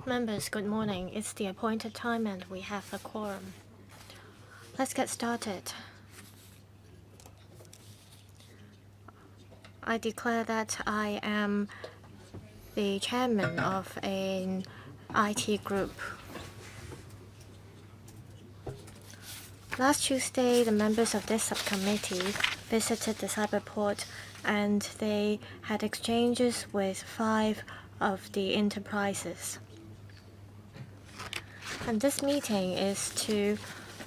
Members, good morning. It's the appointed time and we have a quorum. Let's get started. I declare that I am the chairman of an IT group. Last Tuesday, the members of this subcommittee visited the Cyberport and they had exchanges with 5 of the enterprises. And this meeting is to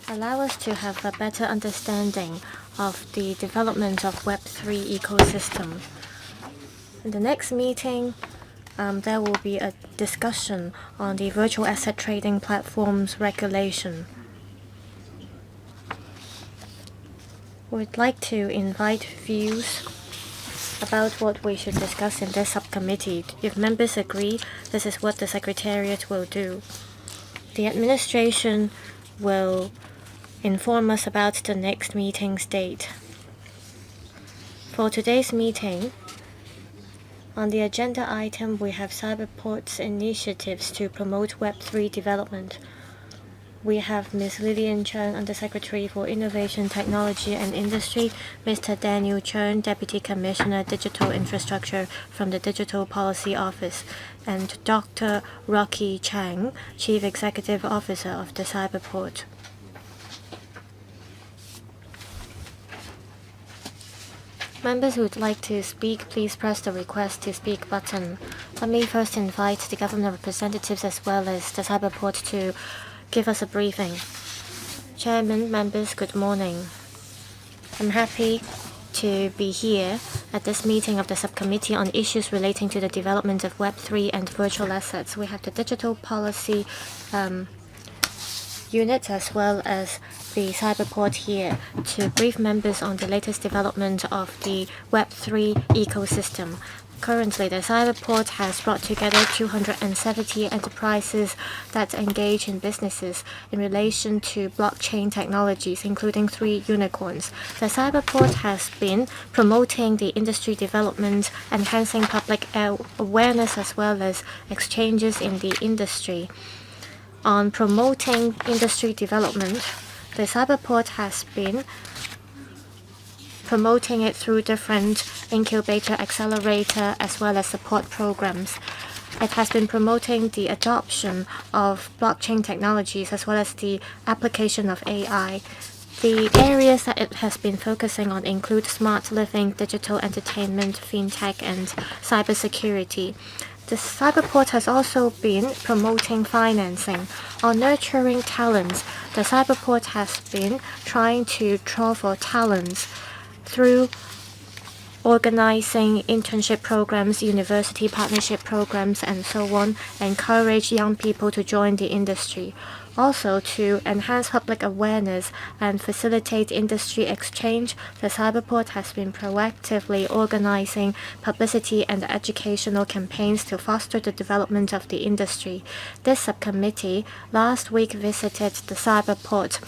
allow us to have a better understanding of the development of Web3 ecosystem. In the next meeting, there will be a discussion on the virtual asset trading platforms regulation. We'd like to invite views about what we should discuss in this subcommittee. If members agree, this is what the Secretariat will do. The administration will inform us about the next meeting's date. For today's meeting, on the agenda item, we have Cyberport's initiatives to promote Web3 development. We have Ms. Lillian Chen, Undersecretary for Innovation, Technology and Industry, Mr. Daniel Chen, Deputy Commissioner, Digital Infrastructure from the Digital Policy Office, and Dr. Rocky Chang, Chief Executive Officer of the Cyberport. Members who would like to speak, please press the Request to Speak button. Let me first invite the government representatives as well as the Cyberport to give us a briefing. Chairman, members, good morning. I'm happy to be here at this meeting of the subcommittee on issues relating to the development of Web3 and virtual assets. We have the digital policy unit as well as the Cyberport here to brief members on the latest development of the Web3 ecosystem. Currently, the Cyberport has brought together 270 enterprises that engage in businesses in relation to blockchain technologies, including 3 unicorns. The Cyberport has been promoting the industry development, enhancing public awareness as well as exchanges in the industry. On promoting industry development, the Cyberport has been promoting it through different incubator, accelerator, as well as support programs. It has been promoting the adoption of blockchain technologies as well as the application of AI. The areas that it has been focusing on include smart living, digital entertainment, fintech, and cybersecurity. The Cyberport has also been promoting financing. On nurturing talents, the Cyberport has been trying to draw for talents through organizing internship programs, university partnership programs, and so on, encourage young people to join the industry. Also, to enhance public awareness and facilitate industry exchange, the Cyberport has been proactively organizing publicity and educational campaigns to foster the development of the industry. This subcommittee last week visited the Cyberport.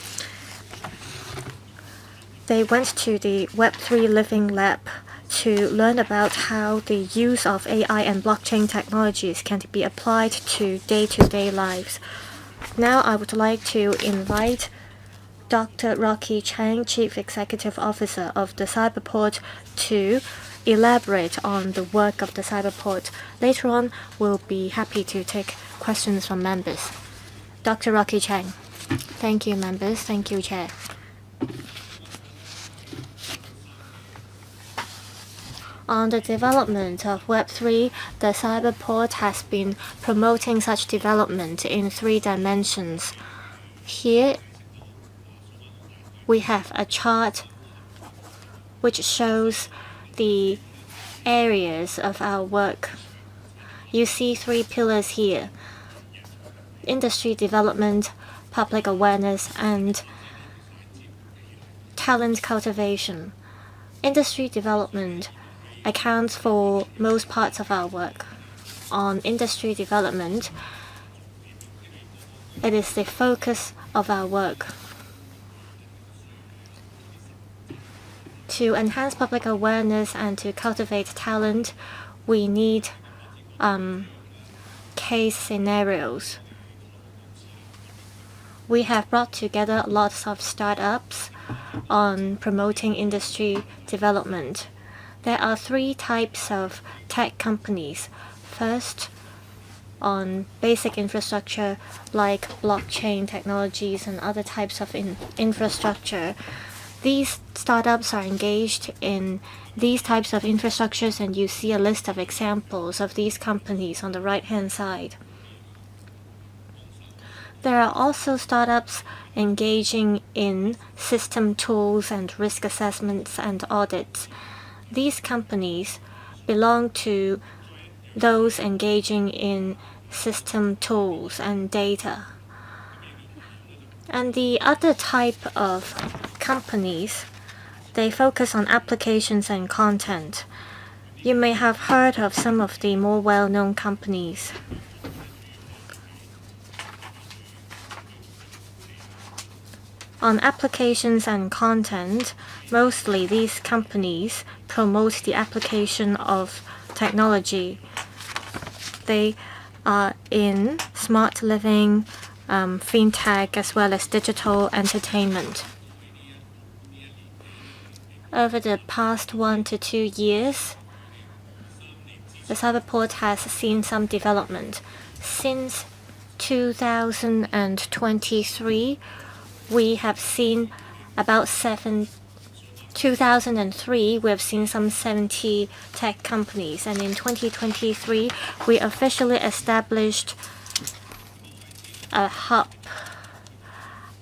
They went to the Web3 Living Lab to learn about how the use of AI and blockchain technologies can be applied to day-to-day lives. Now I would like to invite Dr. Rocky Chang, Chief Executive Officer of the Cyberport, to elaborate on the work of the Cyberport. Later on, we'll be happy to take questions from members. Dr. Rocky Chang. Thank you, members. Thank you, Chair. On the development of Web3, the Cyberport has been promoting such development in 3 dimensions. Here, we have a chart which shows the areas of our work. You see 3 pillars here: industry development, public awareness, and talent cultivation. Industry development accounts for most parts of our work. On industry development, it is the focus of our work. To enhance public awareness and to cultivate talent, we need case scenarios. We have brought together lots of startups on promoting industry development. There are 3 types of tech companies. First, on basic infrastructure like blockchain technologies and other types of infrastructure. These startups are engaged in these types of infrastructures, and you see a list of examples of these companies on the right-hand side. There are also startups engaging in system tools and risk assessments and audits. These companies belong to those engaging in system tools and data. And the other type of companies, they focus on applications and content. You may have heard of some of the more well-known companies. On applications and content, mostly these companies promote the application of technology. They are in smart living, fintech, as well as digital entertainment. Over the past 1 to 2 years, the Cyberport has seen some development. Since 2023, we have seen about 2003, we have seen some 70 tech companies, and in 2023, we officially established a hub.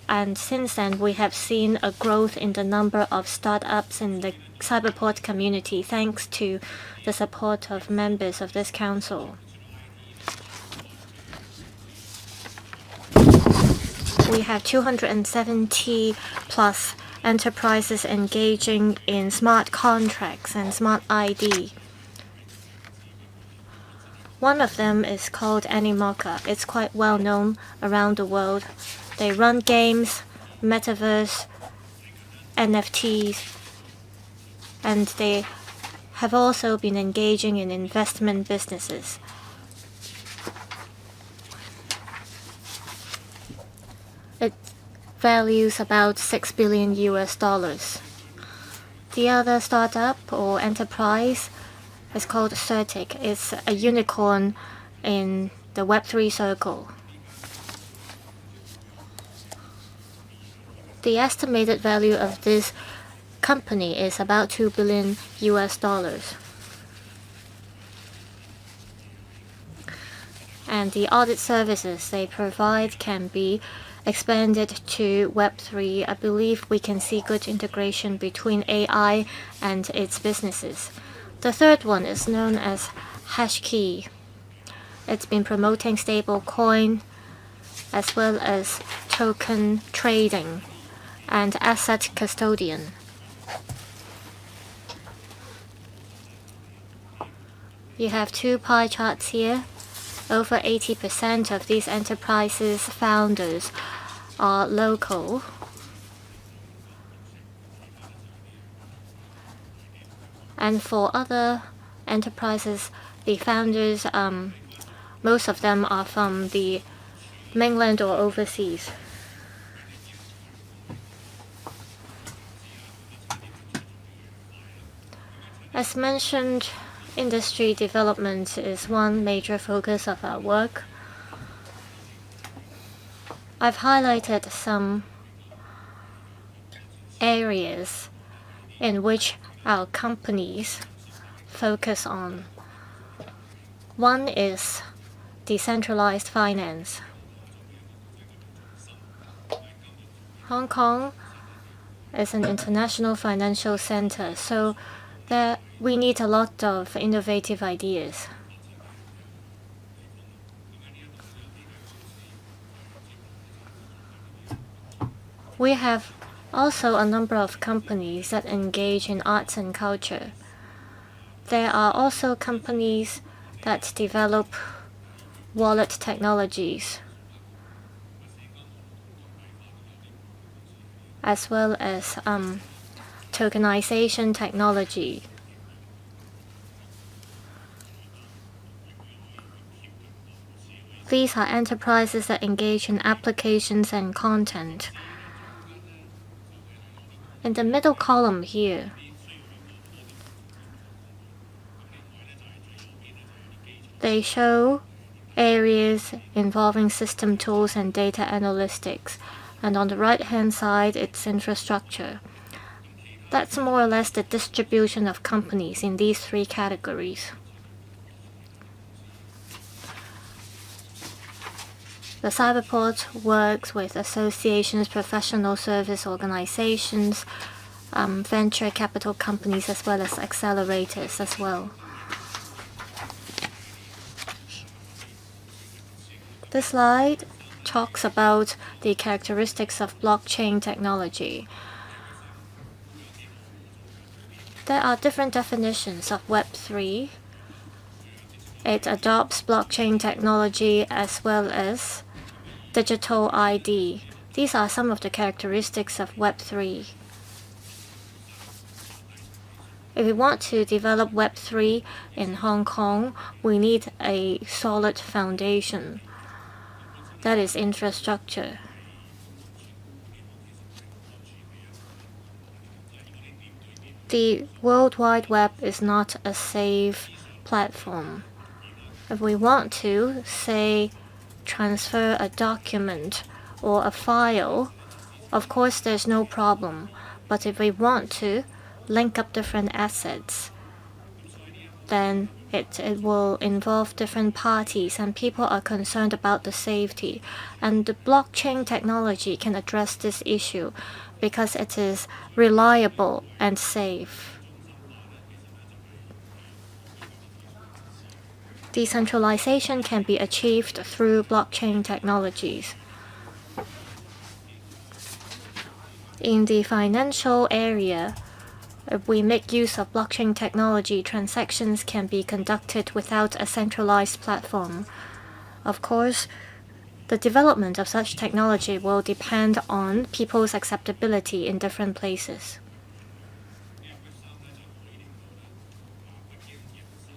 And since then, we have seen a growth in the number of startups in the Cyberport community, thanks to the support of members of this council. We have 270 plus enterprises engaging in smart contracts and smart ID. One of them is called Animoca. It's quite well known around the world. They run games, metaverse, NFTs, and they have also been engaging in investment businesses. It values about $6 billion. The other startup or enterprise is called Certic. It's a unicorn in the Web3 circle. The estimated value of this company is about $2 billion. And the audit services they provide can be expanded to Web3. I believe we can see good integration between AI and its businesses. The third one is known as HashKey. It's been promoting stablecoin as well as token trading and asset custodian. You have 2 pie charts here. Over 80% of these enterprises' founders are local. And for other enterprises, the founders, most of them are from the mainland or overseas. As mentioned, industry development is one major focus of our work. I've highlighted some areas in which our companies focus on. One is decentralized finance. Hong Kong is an international financial center, so we need a lot of innovative ideas. We have also a number of companies that engage in arts and culture. There are also companies that develop wallet technologies, as well as tokenization technology. These are enterprises that engage in applications and content. In the middle column here, they show areas involving system tools and data analytics. And on the right-hand side, it's infrastructure. That's more or less the distribution of companies in these three categories. The Cyberport works with associations, professional service organizations, venture capital companies, as well as accelerators as well. This slide talks about the characteristics of blockchain technology. There are different definitions of Web3. It adopts blockchain technology as well as digital ID. These are some of the characteristics of Web3. If we want to develop Web3 in Hong Kong, we need a solid foundation. That is infrastructure. The World Wide Web is not a safe platform. If we want to, say, transfer a document or a file, of course there's no problem. But if we want to link up different assets, then it will involve different parties, and people are concerned about the safety. And the blockchain technology can address this issue because it is reliable and safe. Decentralization can be achieved through blockchain technologies. In the financial area, if we make use of blockchain technology, transactions can be conducted without a centralized platform. Of course, the development of such technology will depend on people's acceptability in different places.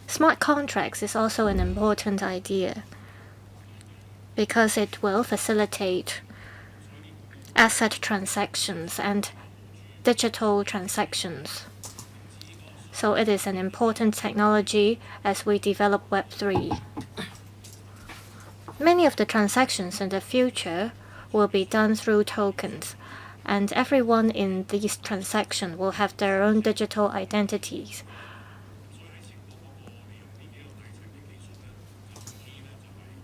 Smart contracts is also an important idea because it will facilitate asset transactions and digital transactions. So it is an important technology as we develop Web3. Many of the transactions in the future will be done through tokens, and everyone in these transactions will have their own digital identities.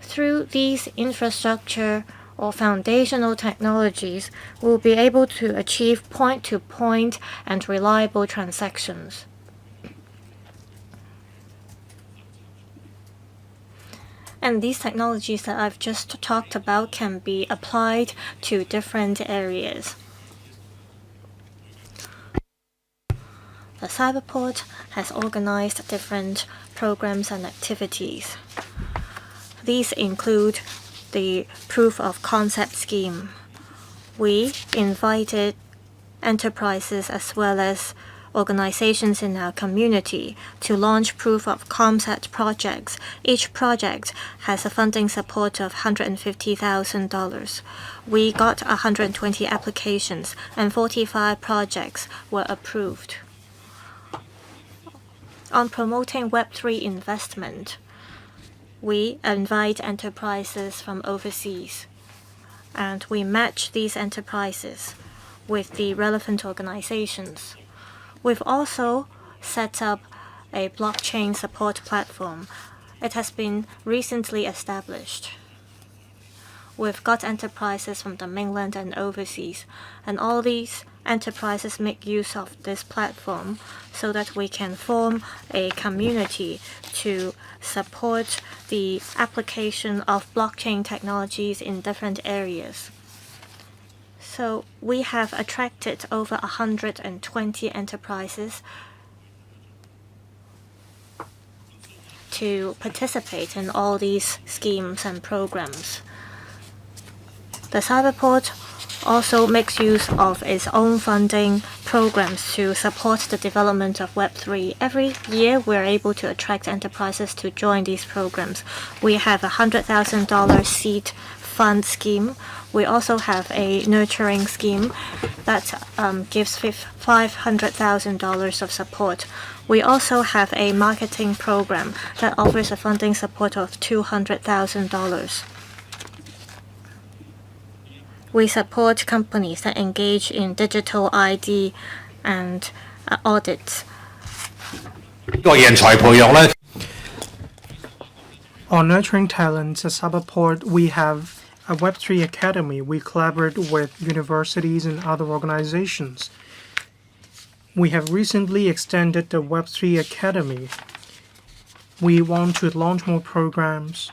Through these infrastructure or foundational technologies, we'll be able to achieve point-to-point and reliable transactions. And these technologies that I've just talked about can be applied to different areas. The Cyberport has organized different programs and activities. These include the proof of concept scheme. We invited enterprises as well as organizations in our community to launch proof of concept projects. Each project has a funding support of $150,000. We got 120 applications and 45 projects were approved. On promoting Web3 investment, we invite enterprises from overseas, and we match these enterprises with the relevant organizations. We've also set up a blockchain support platform. It has been recently established. We've got enterprises from the mainland and overseas, and all these enterprises make use of this platform so that we can form a community to support the application of blockchain technologies in different areas. So we have attracted over 120 enterprises to participate in all these schemes and programs. The Cyberport also makes use of its own funding programs to support the development of Web3. Every year, we're able to attract enterprises to join these programs. We have a $100,000 seed fund scheme. We also have a nurturing scheme that gives $500,000 of support. We also have a marketing program that offers a funding support of $200,000. We support companies that engage in digital ID and audits. On nurturing talents at Cyberport, we have a Web3 Academy. We collaborate with universities and other organizations. We have recently extended the Web3 Academy. We want to launch more programs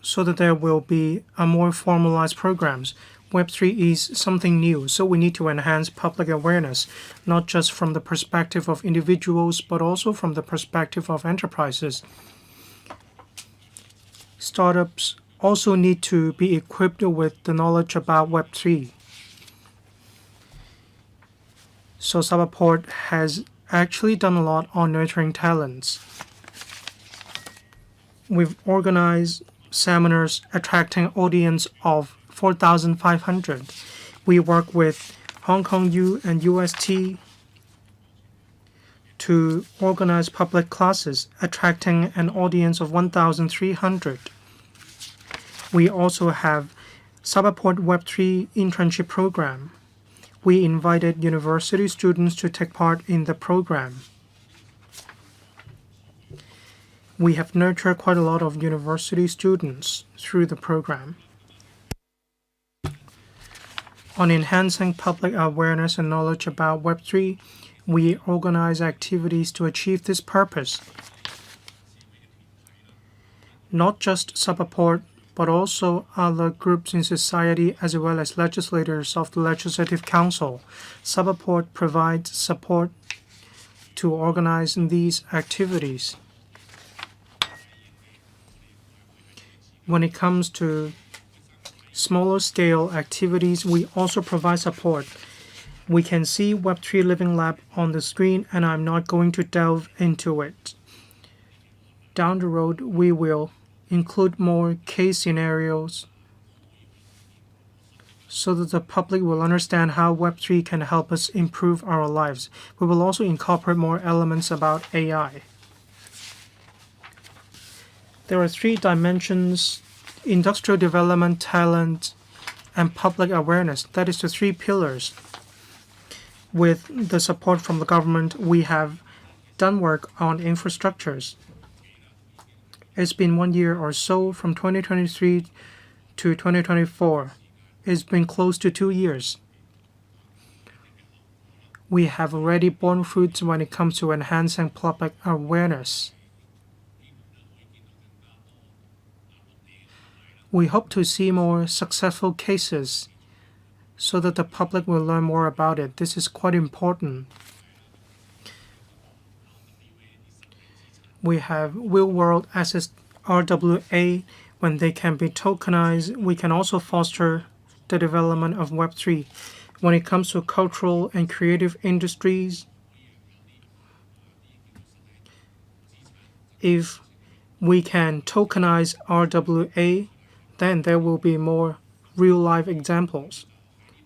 so that there will be a more formalized programs. Web3 is something new, so we need to enhance public awareness, not just from the perspective of individuals, but also from the perspective of enterprises. Startups also need to be equipped with the knowledge about Web3. So Cyberport has actually done a lot on nurturing talents. We've organized seminars attracting audience of 4,500. We work with Hong Kong U and UST to organize public classes attracting an audience of 1,300. We also have Cyberport Web3 internship program. We invited university students to take part in the program. We have nurtured quite a lot of university students through the program. On enhancing public awareness and knowledge about Web3, we organize activities to achieve this purpose. Not just Cyberport, but also other groups in society as well as legislators of the Legislative Council. Cyberport provides support to organize these activities. When it comes to smaller scale activities, we also provide support. We can see Web3 Living Lab on the screen, and I'm not going to delve into it. Down the road, we will include more case scenarios so that the public will understand how Web3 can help us improve our lives. We will also incorporate more elements about AI. There are 3 dimensions: industrial development, talent, and public awareness. That is the 3 pillars. With the support from the government, we have done work on infrastructures. It's been 1 year or so, from 2023 to 2024. It's been close to 2 years. We have already borne fruits when it comes to enhancing public awareness. We hope to see more successful cases so that the public will learn more about it. This is quite important. We have real-world assets, RWA. When they can be tokenized, we can also foster the development of Web3. When it comes to cultural and creative industries, if we can tokenize RWA, then there will be more real-life examples.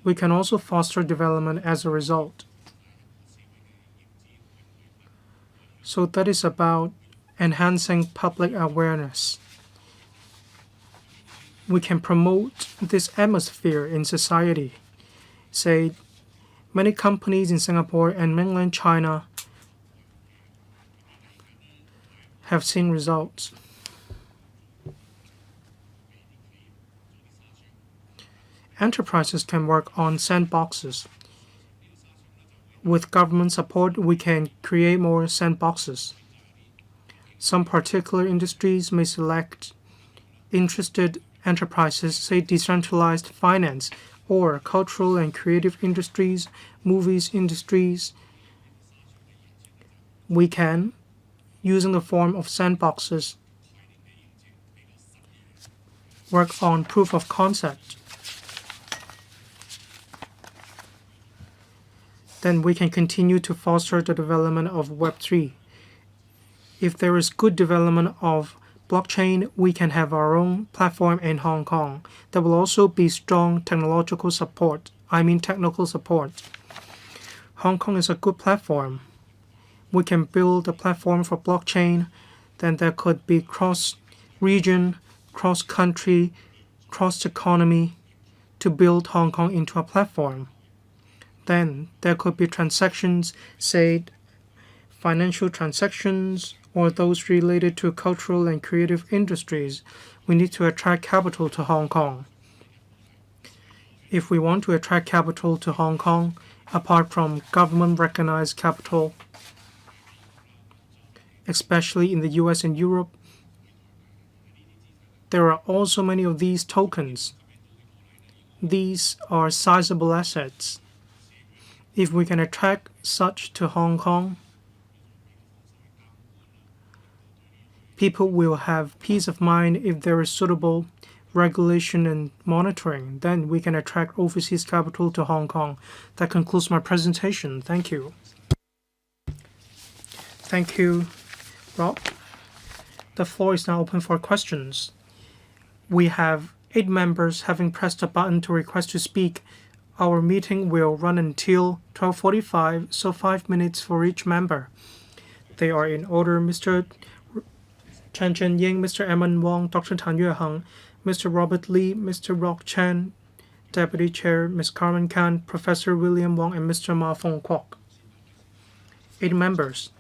We can also foster development as a result. So that is about enhancing public awareness. We can promote this atmosphere in society. Say, many companies in Singapore and mainland China have seen results. Enterprises can work on sandboxes. With government support, we can create more sandboxes. Some particular industries may select interested enterprises, say decentralized finance, or cultural and creative industries, movies industries. We can, using the form of sandboxes, work on proof of concept, then we can continue to foster the development of Web3. If there is good development of blockchain, we can have our own platform in Hong Kong. There will also be strong technical support. Hong Kong is a good platform. We can build a platform for blockchain. Then there could be cross-region, cross-country, cross-economy to build Hong Kong into a platform. Then there could be transactions, say financial transactions, or those related to cultural and creative industries. We need to attract capital to Hong Kong. If we want to attract capital to Hong Kong, apart from government-recognized capital, especially in the US and Europe, there are also many of these tokens. These are sizable assets. If we can attract such to Hong Kong, people will have peace of mind if there is suitable regulation and monitoring. Then we can attract overseas capital to Hong Kong. That concludes my presentation. Thank you. Thank you, Rob. The floor is now open for questions. We have 8 members having pressed the button to request to speak. Our meeting will run until 12:45, so 5 minutes for each member. They are in order: Mr. Chen Chen-ying, Mr. Eman Wong, Dr. Tan Yue-heng, Mr. Robert Lee, Mr. Rock Chen, Deputy Chair Ms. Carmen Khan, Professor William Wong, and Mr. Ma Fong Kwok. 8 members.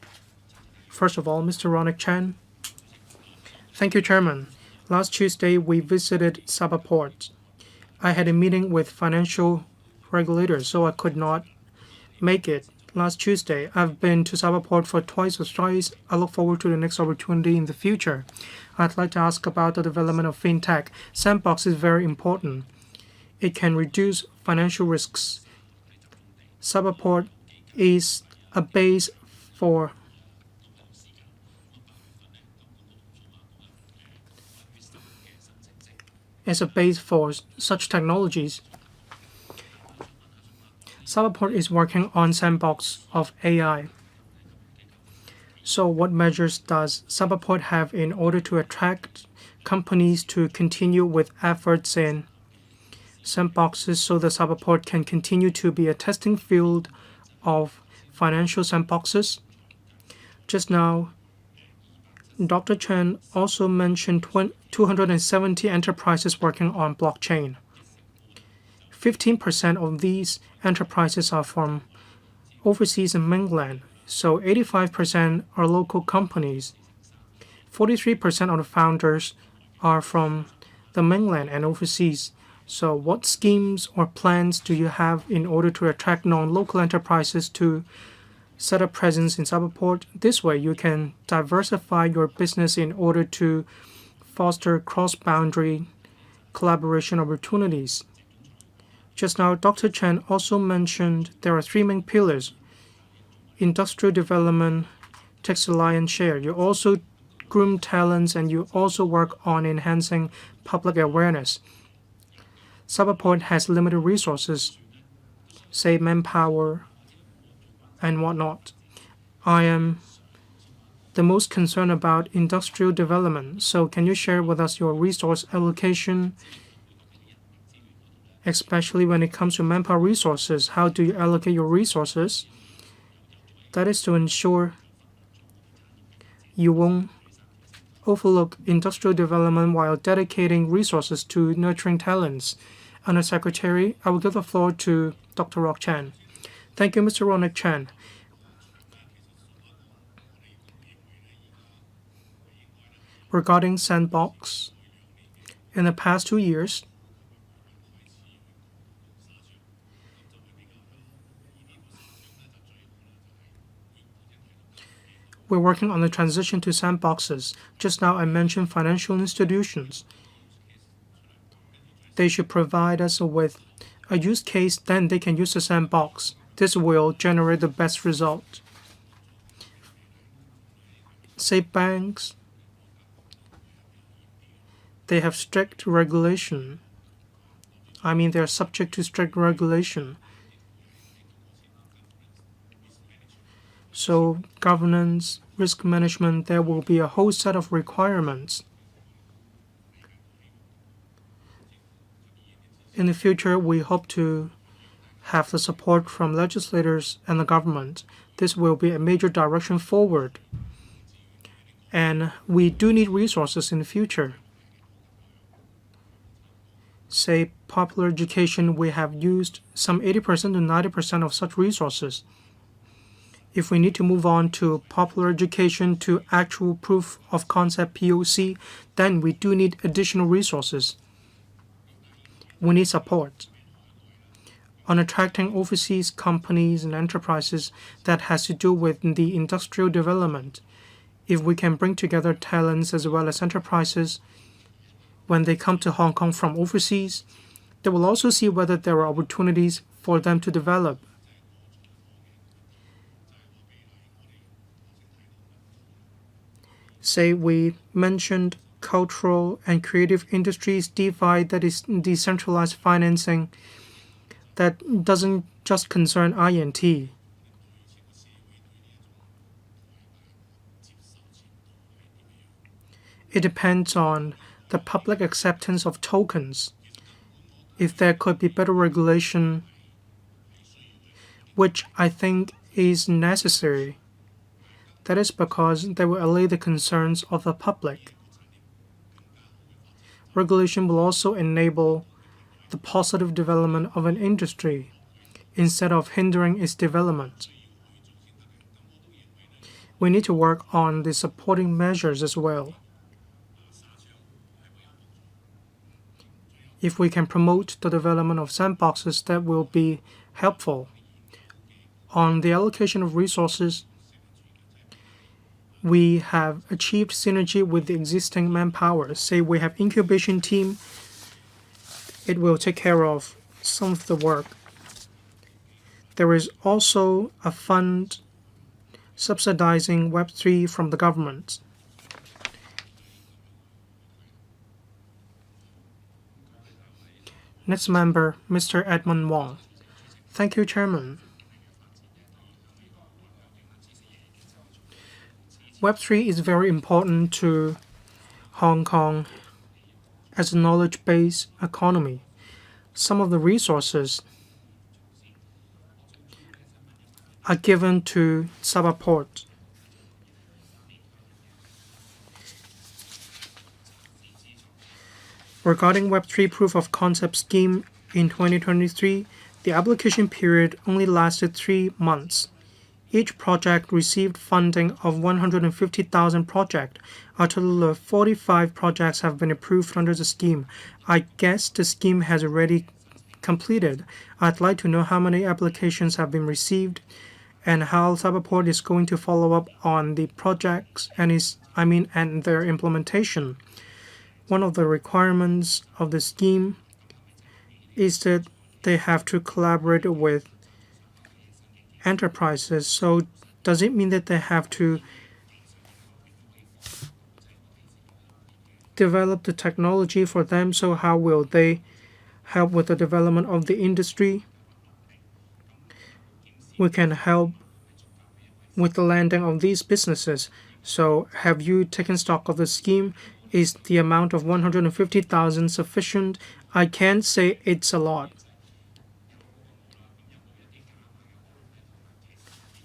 First of all, Mr. Ronick Chan. Thank you, Chairman. Last Tuesday, we visited Cyberport. I had a meeting with financial regulators, so I could not make it last Tuesday. I've been to Cyberport for twice or thrice. I look forward to the next opportunity in the future. I'd like to ask about the development of fintech. Sandbox is very important. It can reduce financial risks. Cyberport is a base for such technologies. Cyberport is working on sandbox of AI. So what measures does Cyberport have in order to attract companies to continue with efforts in sandboxes so that Cyberport can continue to be a testing field of financial sandboxes? Just now, Dr. Chen also mentioned 270 enterprises working on blockchain. 15% of these enterprises are from overseas and mainland, so 85% are local companies. 43% of the founders are from the mainland and overseas. So what schemes or plans do you have in order to attract non-local enterprises to set up presence in Cyberport? This way you can diversify your business in order to foster cross-boundary collaboration opportunities. Just now, Dr. Chen also mentioned there are 3 main pillars. Industrial development takes the lion's share. You also groom talents and you also work on enhancing public awareness. Cyberport has limited resources, say manpower and whatnot. I am the most concerned about industrial development. So can you share with us your resource allocation, especially when it comes to manpower resources? How do you allocate your resources? That is to ensure you won't overlook industrial development while dedicating resources to nurturing talents. Under Secretary, I will give the floor to Dr. Rock Chan. Thank you, Mr. Ronick Chan. Regarding Sandbox, in the past 2 years, we're working on the transition to sandboxes. Just now I mentioned financial institutions. They should provide us with a use case, then they can use the sandbox. This will generate the best result. Say banks, they have strict regulation. I mean, they are subject to strict regulation. So governance, risk management, there will be a whole set of requirements. In the future, we hope to have the support from legislators and the government. This will be a major direction forward. And we do need resources in the future. Say, popular education, we have used some 80% to 90% of such resources. If we need to move on to popular education to actual proof of concept POC, then we do need additional resources. We need support. On attracting overseas companies and enterprises, that has to do with the industrial development. If we can bring together talents as well as enterprises, when they come to Hong Kong from overseas, they will also see whether there are opportunities for them to develop. Say we mentioned cultural and creative industries, DeFi, that is decentralized financing, that doesn't just concern INT. It depends on the public acceptance of tokens. If there could be better regulation, which I think is necessary, that is because they will allay the concerns of the public. Regulation will also enable the positive development of an industry instead of hindering its development. We need to work on the supporting measures as well. If we can promote the development of sandboxes, that will be helpful. On the allocation of resources, we have achieved synergy with the existing manpower. Say we have incubation team, it will take care of some of the work. There is also a fund subsidizing Web3 from the government. Next member, Mr. Edmund Wong. Thank you, Chairman. Web3 is very important to Hong Kong as a knowledge-based economy. Some of the resources are given to Cyberport. Regarding Web3 proof of concept scheme in 2023, the application period only lasted 3 months. Each project received funding of 150,000 projects. A total of 45 projects have been approved under the scheme. I guess the scheme has already completed. I'd like to know how many applications have been received and how Cyberport is going to follow up on the projects and their implementation. One of the requirements of the scheme is that they have to collaborate with enterprises. So does it mean that they have to develop the technology for them? So how will they help with the development of the industry? We can help with the landing of these businesses. So have you taken stock of the scheme? Is the amount of 150,000 sufficient? I can't say it's a lot,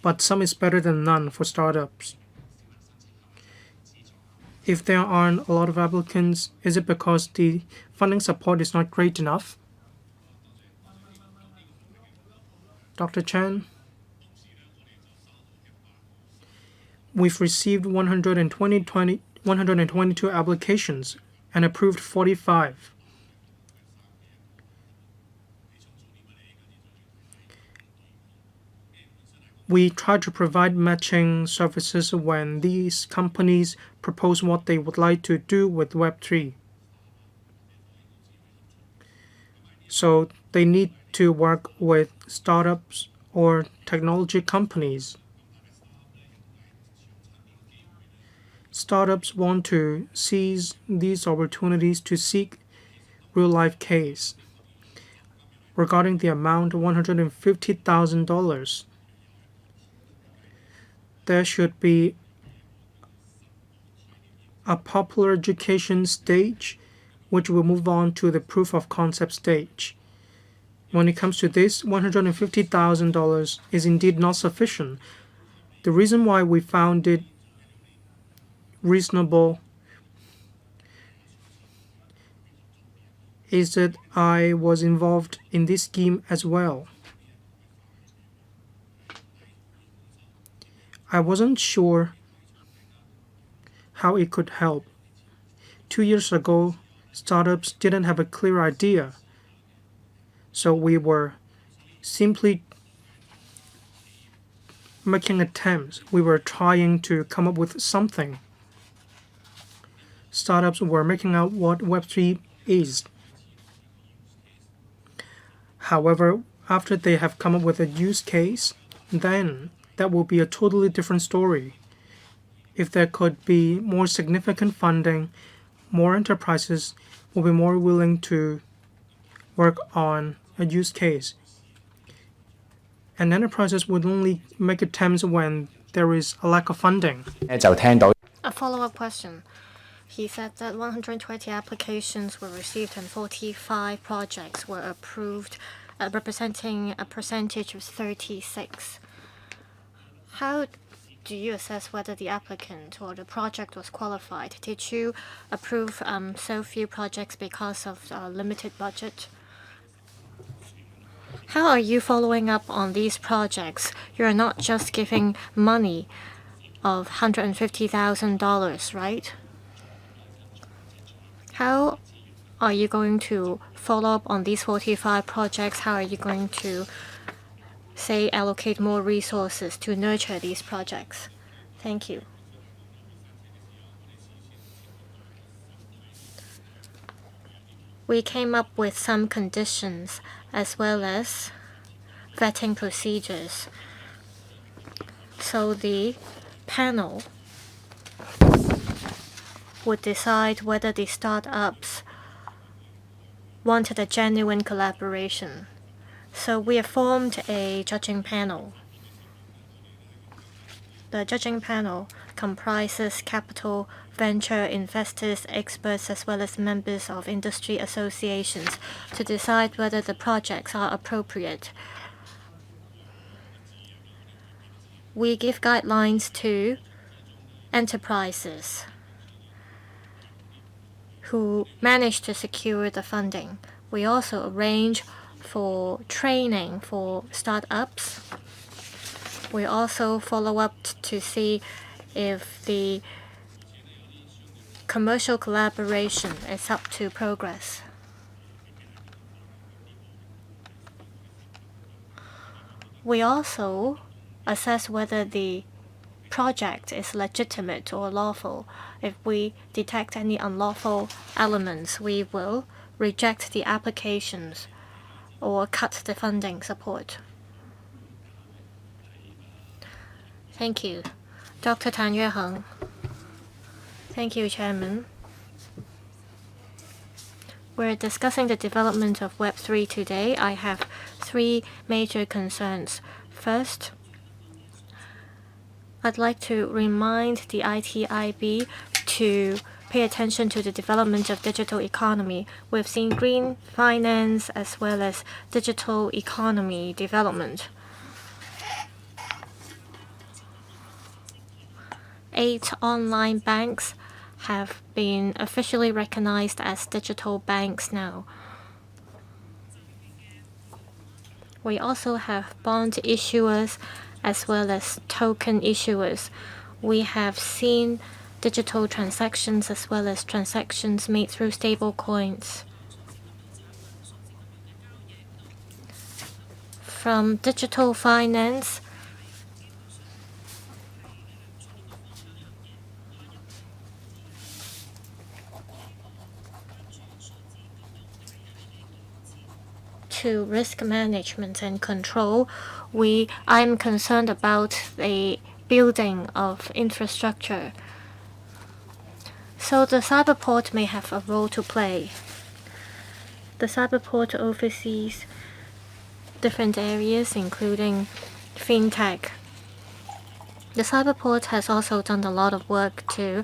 but some is better than none for startups. If there aren't a lot of applicants, is it because the funding support is not great enough? Dr. Chen, we've received 122 applications and approved 45. We try to provide matching services when these companies propose what they would like to do with Web3. So they need to work with startups or technology companies. startups want to seize these opportunities to seek real-life case regarding the amount $150,000. There should be a popular education stage, which will move on to the proof of concept stage. When it comes to this, $150,000 is indeed not sufficient. The reason why we found it reasonable is that I was involved in this scheme as well. I wasn't sure how it could help. 2 years ago, startups didn't have a clear idea, so we were simply making attempts. We were trying to come up with something. Startups were making out what Web3 is. However, after they have come up with a use case, then that will be a totally different story. If there could be more significant funding, more enterprises will be more willing to work on a use case. And enterprises would only make attempts when there is a lack of funding. A follow-up question. He said that 120 applications were received and 45 projects were approved, representing a percentage of 36. How do you assess whether the applicant or the project was qualified? Did you approve so few projects because of limited budget? How are you following up on these projects? You're not just giving money of $150,000, right? How are you going to follow up on these 45 projects? How are you going to, say, allocate more resources to nurture these projects? Thank you. We came up with some conditions as well as vetting procedures. So the panel would decide whether the startups wanted a genuine collaboration. So we have formed a judging panel. The judging panel comprises capital, venture investors, experts, as well as members of industry associations to decide whether the projects are appropriate. We give guidelines to enterprises who manage to secure the funding. We also arrange for training for startups. We also follow up to see if the commercial collaboration is up to progress. We also assess whether the project is legitimate or lawful. If we detect any unlawful elements, we will reject the applications or cut the funding support. Thank you. Dr. Tan Yueheng. Thank you, Chairman. We're discussing the development of Web3 today. I have 3 major concerns. First, I'd like to remind the ITIB to pay attention to the development of digital economy. We've seen green finance as well as digital economy development. 8 online banks have been officially recognized as digital banks now. We also have bond issuers as well as token issuers. We have seen digital transactions as well as transactions made through stable coins. From digital finance, to risk management and control, I'm concerned about the building of infrastructure. So the Cyberport may have a role to play. The Cyberport oversees different areas, including fintech. The Cyberport has also done a lot of work to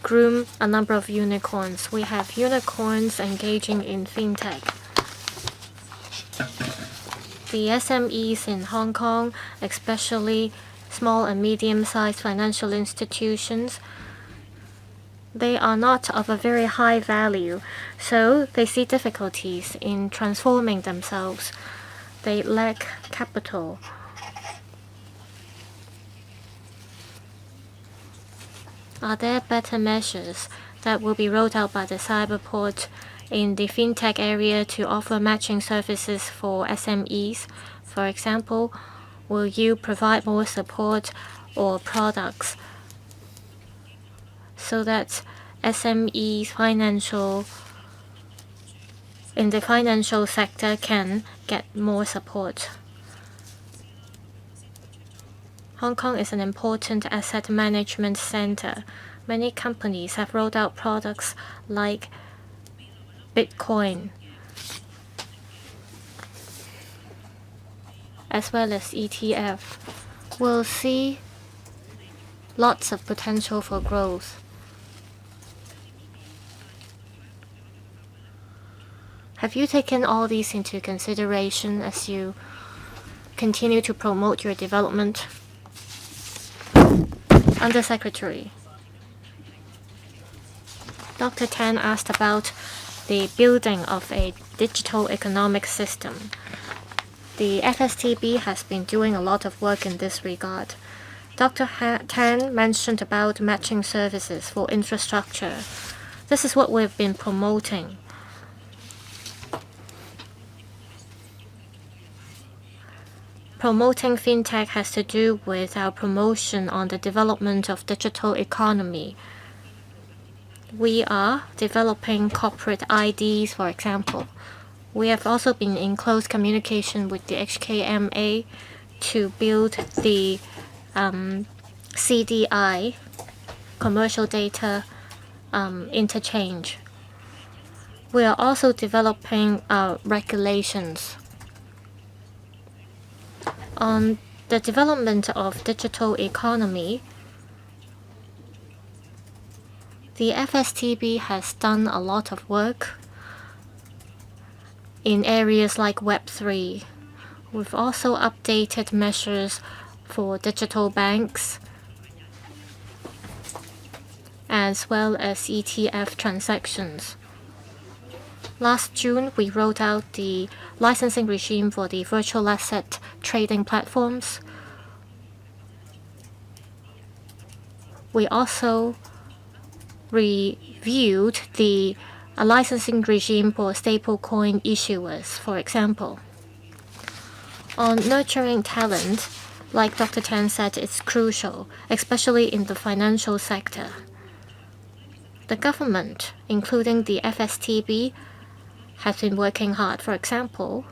groom a number of unicorns. We have unicorns engaging in fintech. The SMEs in Hong Kong, especially small and medium-sized financial institutions, they are not of a very high value, so they see difficulties in transforming themselves. They lack capital. Are there better measures that will be rolled out by the Cyberport in the fintech area to offer matching services for SMEs? For example, will you provide more support or products so that SMEs in the financial sector can get more support? Hong Kong is an important asset management center. Many companies have rolled out products like Bitcoin, as well as ETF. We'll see lots of potential for growth. Have you taken all these into consideration as you continue to promote your development? Undersecretary. Dr. Tan asked about the building of a digital economic system. The FSTB has been doing a lot of work in this regard. Dr. Tan mentioned about matching services for infrastructure. This is what we've been promoting. Promoting fintech has to do with our promotion on the development of digital economy. We are developing corporate IDs, for example. We have also been in close communication with the HKMA to build the CDI, commercial data interchange. We are also developing regulations. On the development of digital economy, the FSTB has done a lot of work in areas like Web3. We've also updated measures for digital banks as well as ETF transactions. Last June, we rolled out the licensing regime for the virtual asset trading platforms. We also reviewed the licensing regime for stablecoin issuers, for example. On nurturing talent, like Dr. Tan said, it's crucial, especially in the financial sector. The government, including the FSTB, has been working hard. For example,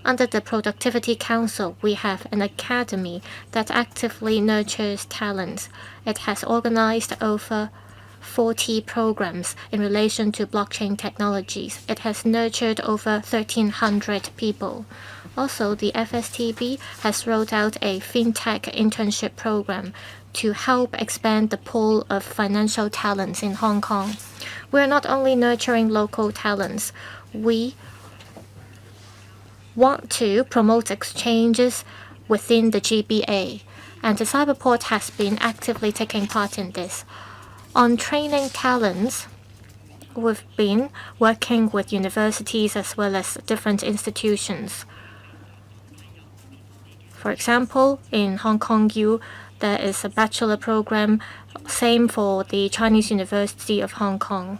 under the Productivity Council, we have an academy that actively nurtures talents. It has organized over 40 programs in relation to blockchain technologies. It has nurtured over 1,300 people. Also, the FSTB has rolled out a fintech internship program to help expand the pool of financial talents in Hong Kong. We're not only nurturing local talents, we want to promote exchanges within the GBA, and the Cyberport has been actively taking part in this. On training talents, we've been working with universities as well as different institutions. For example, in Hong Kong U, there is a bachelor program, same for the Chinese University of Hong Kong.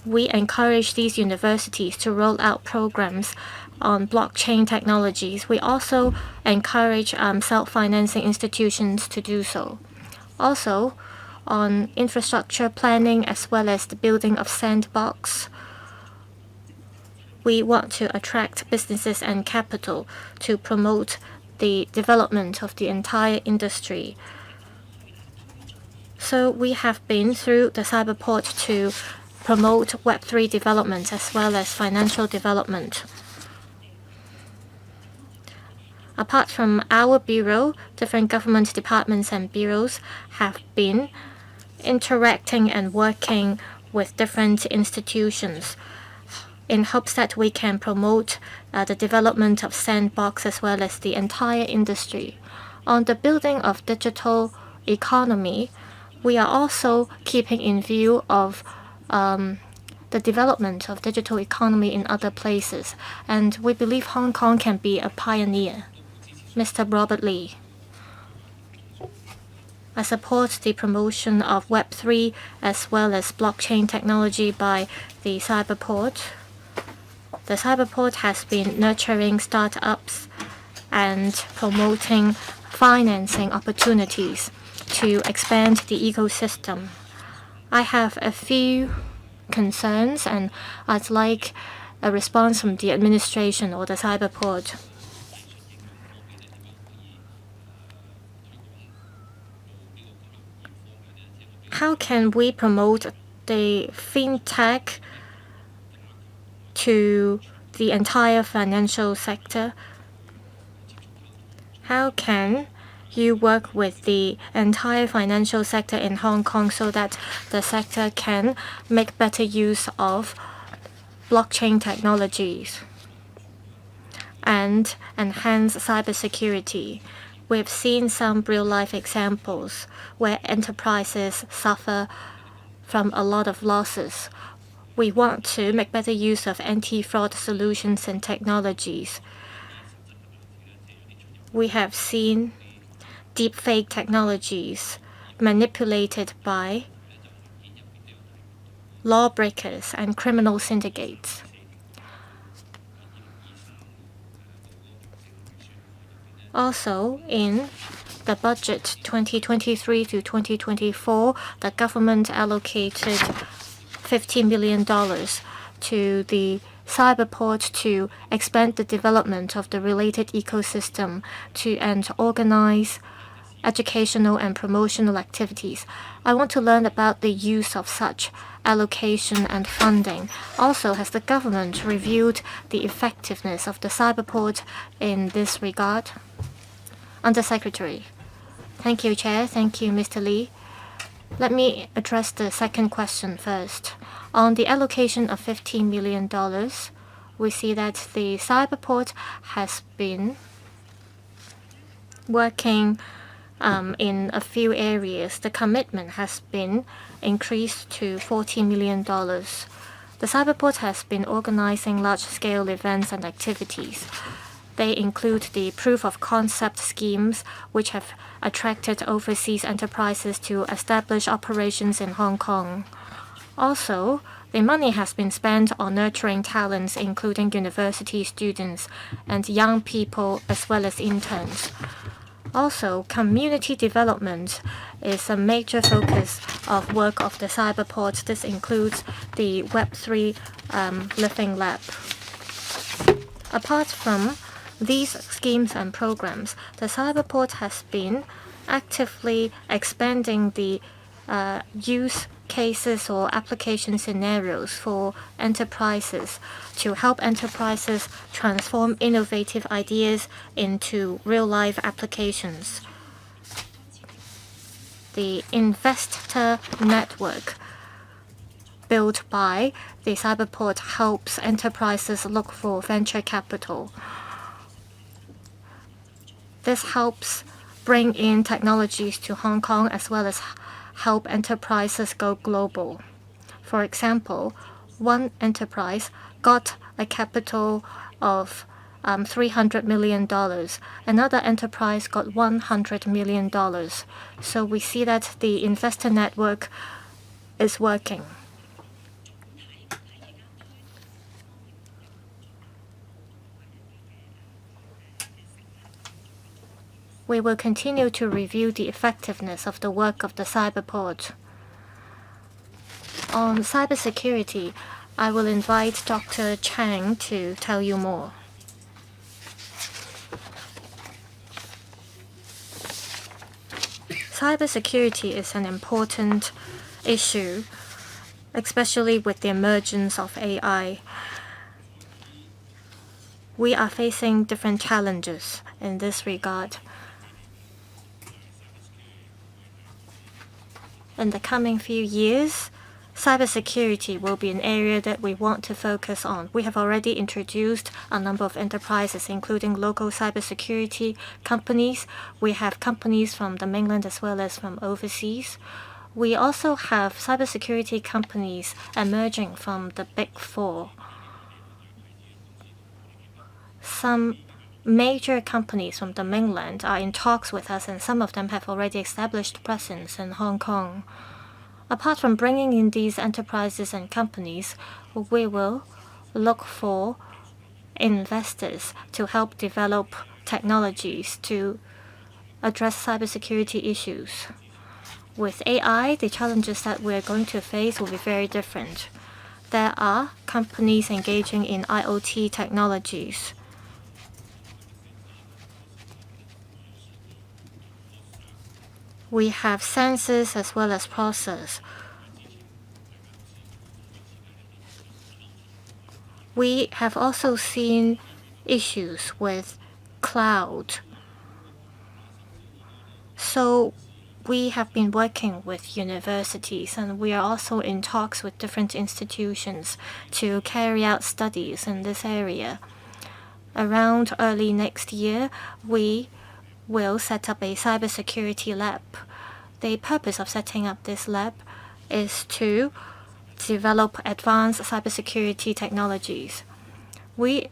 We encourage these universities to roll out programs on blockchain technologies. We also encourage self-financing institutions to do so. Also, on infrastructure planning as well as the building of sandbox, we want to attract businesses and capital to promote the development of the entire industry. So we have been through the Cyberport to promote Web3 development as well as financial development. Apart from our bureau, different government departments and bureaus have been interacting and working with different institutions in hopes that we can promote the development of Sandbox as well as the entire industry. On the building of digital economy, we are also keeping in view of the development of digital economy in other places, and we believe Hong Kong can be a pioneer. Mr. Robert Lee. I support the promotion of Web3 as well as blockchain technology by the Cyberport. The Cyberport has been nurturing startups and promoting financing opportunities to expand the ecosystem. I have a few concerns and I'd like a response from the administration or the Cyberport. How can we promote the fintech to the entire financial sector? How can you work with the entire financial sector in Hong Kong so that the sector can make better use of blockchain technologies and enhance cybersecurity? We've seen some real-life examples where enterprises suffer from a lot of losses. We want to make better use of anti-fraud solutions and technologies. We have seen deepfake technologies manipulated by lawbreakers and criminal syndicates. Also, in the budget 2023 to 2024, the government allocated $50 million to the Cyberport to expand the development of the related ecosystem and organize educational and promotional activities. I want to learn about the use of such allocation and funding. Also, has the government reviewed the effectiveness of the Cyberport in this regard? Undersecretary. Thank you, Chair. Thank you, Mr. Lee. Let me address the second question first. On the allocation of $15 million, we see that the Cyberport has been working in a few areas. The commitment has been increased to $40 million. The Cyberport has been organizing large-scale events and activities. They include the proof of concept schemes, which have attracted overseas enterprises to establish operations in Hong Kong. Also, the money has been spent on nurturing talents, including university students and young people, as well as interns. Also, community development is a major focus of work of the Cyberport. This includes the Web3 Living Lab. Apart from these schemes and programs, the Cyberport has been actively expanding the use cases or application scenarios for enterprises to help enterprises transform innovative ideas into real-life applications. The investor network built by the Cyberport helps enterprises look for venture capital. This helps bring in technologies to Hong Kong as well as help enterprises go global. For example, one enterprise got a capital of $300 million. Another enterprise got $100 million. So we see that the investor network is working. We will continue to review the effectiveness of the work of the Cyberport. On cybersecurity, I will invite Dr. Chang to tell you more. Cybersecurity is an important issue, especially with the emergence of AI. We are facing different challenges in this regard. In the coming few years, cybersecurity will be an area that we want to focus on. We have already introduced a number of enterprises, including local cybersecurity companies. We have companies from the mainland as well as from overseas. We also have cybersecurity companies emerging from the Big Four. Some major companies from the mainland are in talks with us, and some of them have already established presence in Hong Kong. Apart from bringing in these enterprises and companies, we will look for investors to help develop technologies to address cybersecurity issues. With AI, the challenges that we're going to face will be very different. There are companies engaging in IoT technologies. We have sensors as well as processors. We have also seen issues with cloud. So we have been working with universities, and we are also in talks with different institutions to carry out studies in this area. Around early next year, we will set up a cybersecurity lab. The purpose of setting up this lab is to develop advanced cybersecurity technologies. We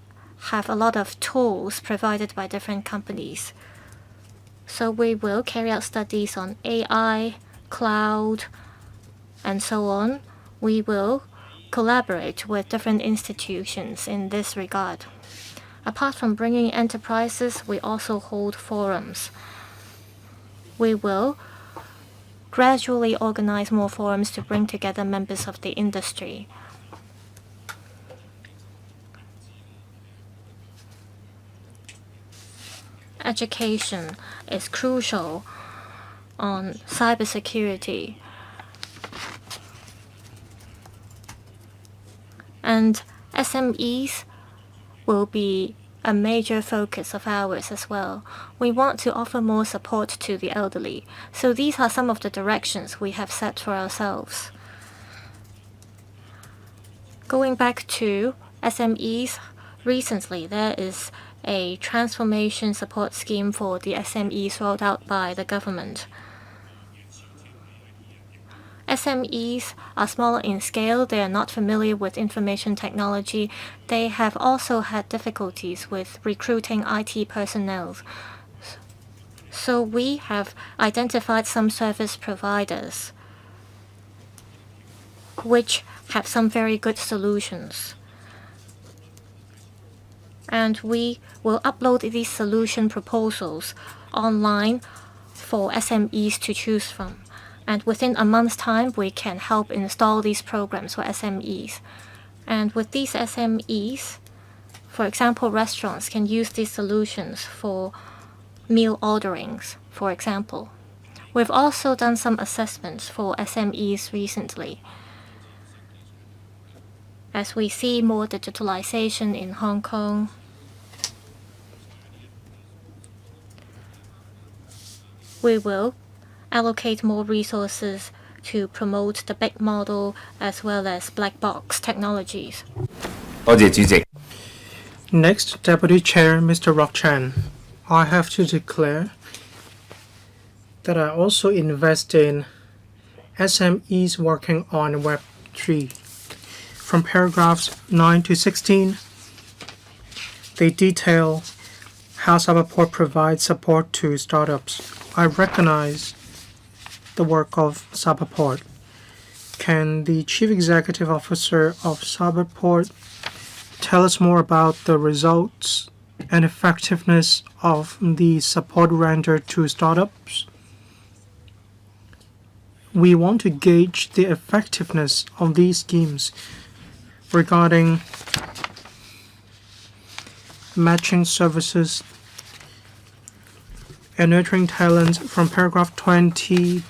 have a lot of tools provided by different companies. So we will carry out studies on AI, cloud, and so on. We will collaborate with different institutions in this regard. Apart from bringing enterprises, we also hold forums. We will gradually organize more forums to bring together members of the industry. Education is crucial on cybersecurity. And SMEs will be a major focus of ours as well. We want to offer more support to the elderly. So these are some of the directions we have set for ourselves. Going back to SMEs, recently there is a transformation support scheme for the SMEs rolled out by the government. SMEs are small in scale. They are not familiar with information technology. They have also had difficulties with recruiting IT personnel. So we have identified some service providers which have some very good solutions. And we will upload these solution proposals online for SMEs to choose from. And within a month's time, we can help install these programs for SMEs. And with these SMEs, for example, restaurants can use these solutions for meal orderings, for example. We've also done some assessments for SMEs recently. As we see more digitalization in Hong Kong, we will allocate more resources to promote the big model as well as black box technologies. Next, Deputy Chair Mr. Rock Chan. I have to declare that I also invest in SMEs working on Web3. From paragraphs 9 to 16, they detail how Cyberport provides support to startups. I recognize the work of Cyberport. Can the Chief Executive Officer of Cyberport tell us more about the results and effectiveness of the support rendered to startups? We want to gauge the effectiveness of these schemes regarding matching services and nurturing talents from paragraph 20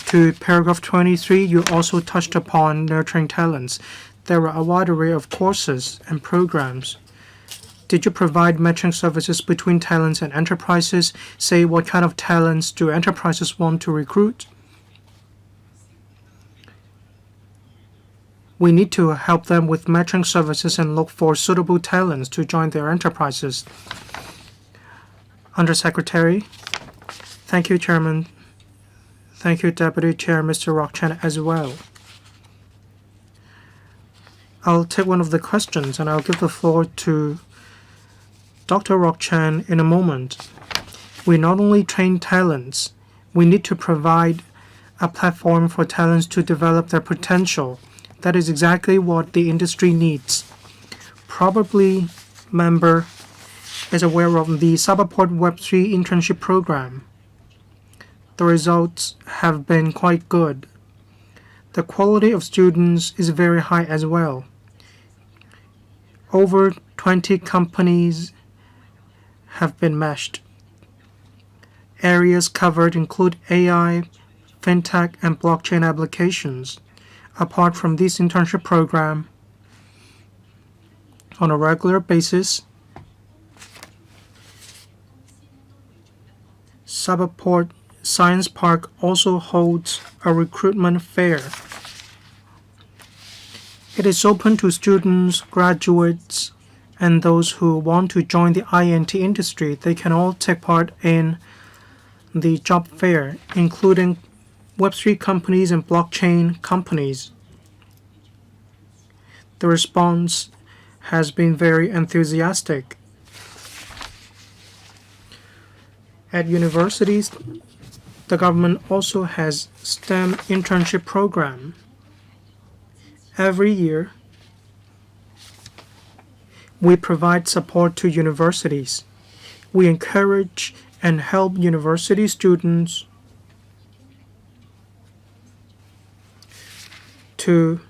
to paragraph 23, you also touched upon nurturing talents. There are a wide array of courses and programs. Did you provide matching services between talents and enterprises? Say, what kind of talents do enterprises want to recruit? We need to help them with matching services and look for suitable talents to join their enterprises. Undersecretary. Thank you, Chairman. Thank you, Deputy Chair, Mr. Rock Chen, as well. I'll take one of the questions and I'll give the floor to Dr. Rock Chen in a moment. We not only train talents, we need to provide a platform for talents to develop their potential. That is exactly what the industry needs. Probably member is aware of the Cyberport Web3 internship program. The results have been quite good. The quality of students is very high as well. Over 20 companies have been meshed. Areas covered include AI, fintech, and blockchain applications. Apart from this internship program, on a regular basis, Cyberport Science Park also holds a recruitment fair. It is open to students, graduates, and those who want to join the INT industry. They can all take part in the job fair, including Web3 companies and blockchain companies. The response has been very enthusiastic. At universities, the government also has STEM internship program. Every year, we provide support to universities. We encourage and help university students to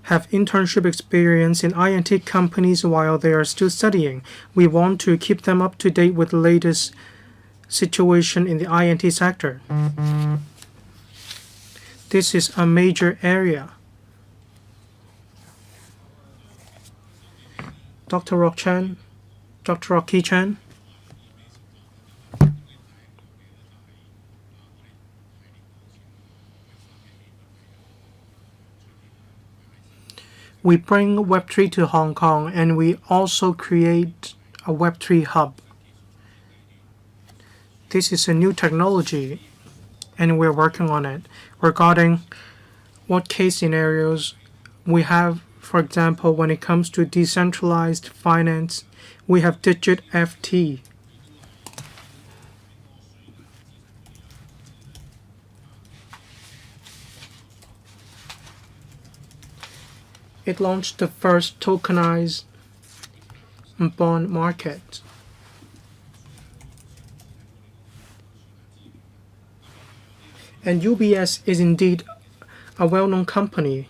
have internship experience in INT companies while they are still studying. We want to keep them up to date with the latest situation in the INT sector. This is a major area. Dr. Rocky Chan. We bring Web3 to Hong Kong, and we also create a Web3 hub. This is a new technology, and we're working on it. Regarding what case scenarios we have, for example, when it comes to decentralized finance, we have Digit FT. It launched the first tokenized bond market. And UBS is indeed a well-known company.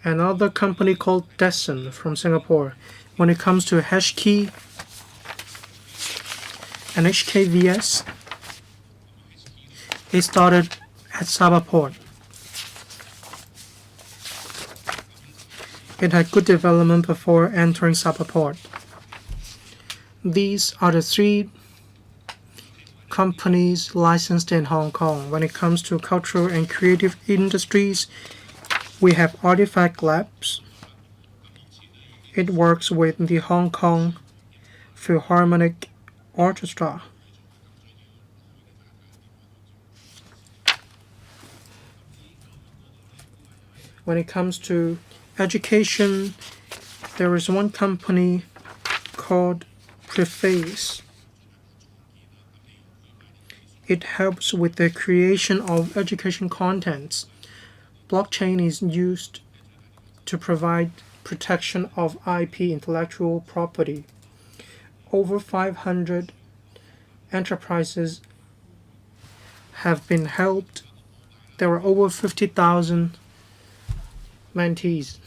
Another company called Descent from Singapore. When it comes to HashKey and HKVS, it started at Cyberport. It had good development before entering Subcommittee. These are the three companies licensed in Hong Kong. When it comes to cultural and creative industries, we have Artifact Labs. It works with the Hong Kong Philharmonic Orchestra. When it comes to education, there is one company called Preface. It helps with the creation of education contents. Blockchain is used to provide protection of IP, intellectual property. Over 500 enterprises have been helped. There are over 50,000 mentees.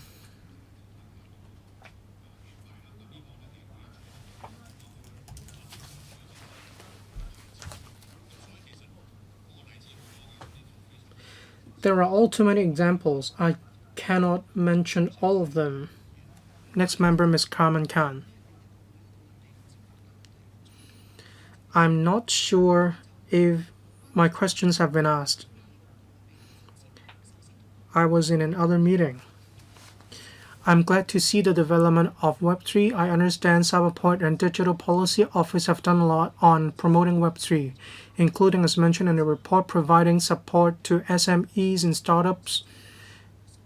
There are all too many examples. I cannot mention all of them. Next member, Ms. Carmen Khan. I'm not sure if my questions have been asked. I was in another meeting. I'm glad to see the development of Web3. I understand Cyberport and Digital Policy Office have done a lot on promoting Web3, including, as mentioned in the report, providing support to SMEs and startups.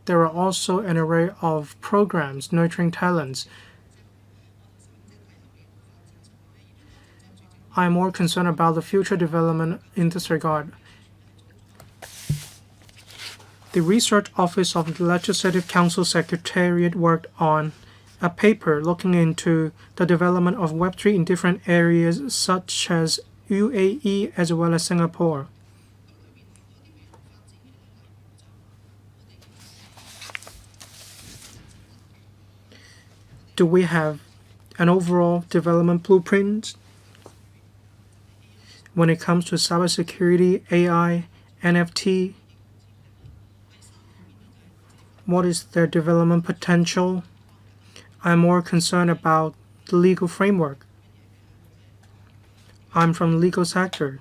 There are also an array of programs nurturing talents. I'm more concerned about the future development in this regard. The Research Office of the Legislative Council Secretariat worked on a paper looking into the development of Web3 in different areas such as UAE as well as Singapore. Do we have an overall development blueprint when it comes to cybersecurity, AI, NFT? What is their development potential? I'm more concerned about the legal framework. I'm from the legal sector.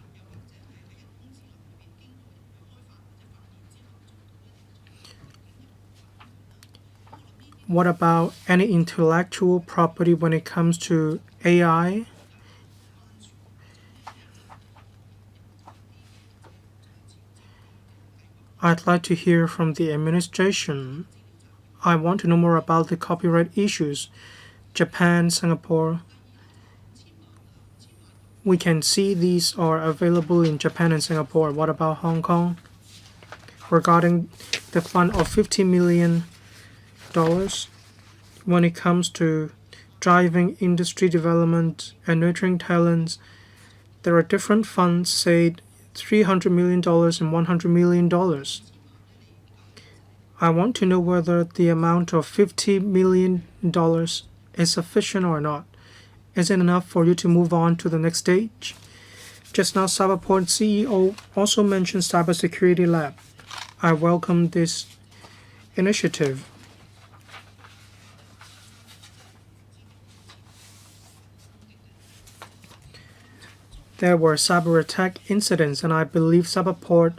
What about any intellectual property when it comes to AI? I'd like to hear from the administration. I want to know more about the copyright issues. Japan, Singapore. We can see these are available in Japan and Singapore. What about Hong Kong? Regarding the fund of $50 million, when it comes to driving industry development and nurturing talents, there are different funds, say $300 million and $100 million. I want to know whether the amount of $50 million is sufficient or not. Is it enough for you to move on to the next stage? Just now, Cyberport CEO also mentioned Cybersecurity Lab. I welcome this initiative. There were cyber attack incidents, and I believe Cyberport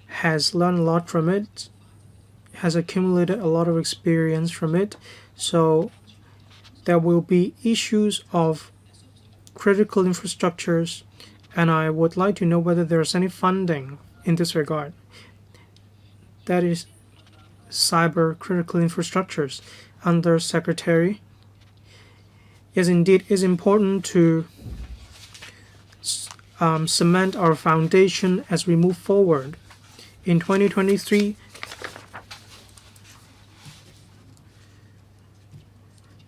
has learned a lot from it, has accumulated a lot of experience from it. So there will be issues of critical infrastructures, and I would like to know whether there's any funding in this regard. That is cyber critical infrastructures under Secretary. Yes, indeed, it's important to cement our foundation as we move forward. In 2023,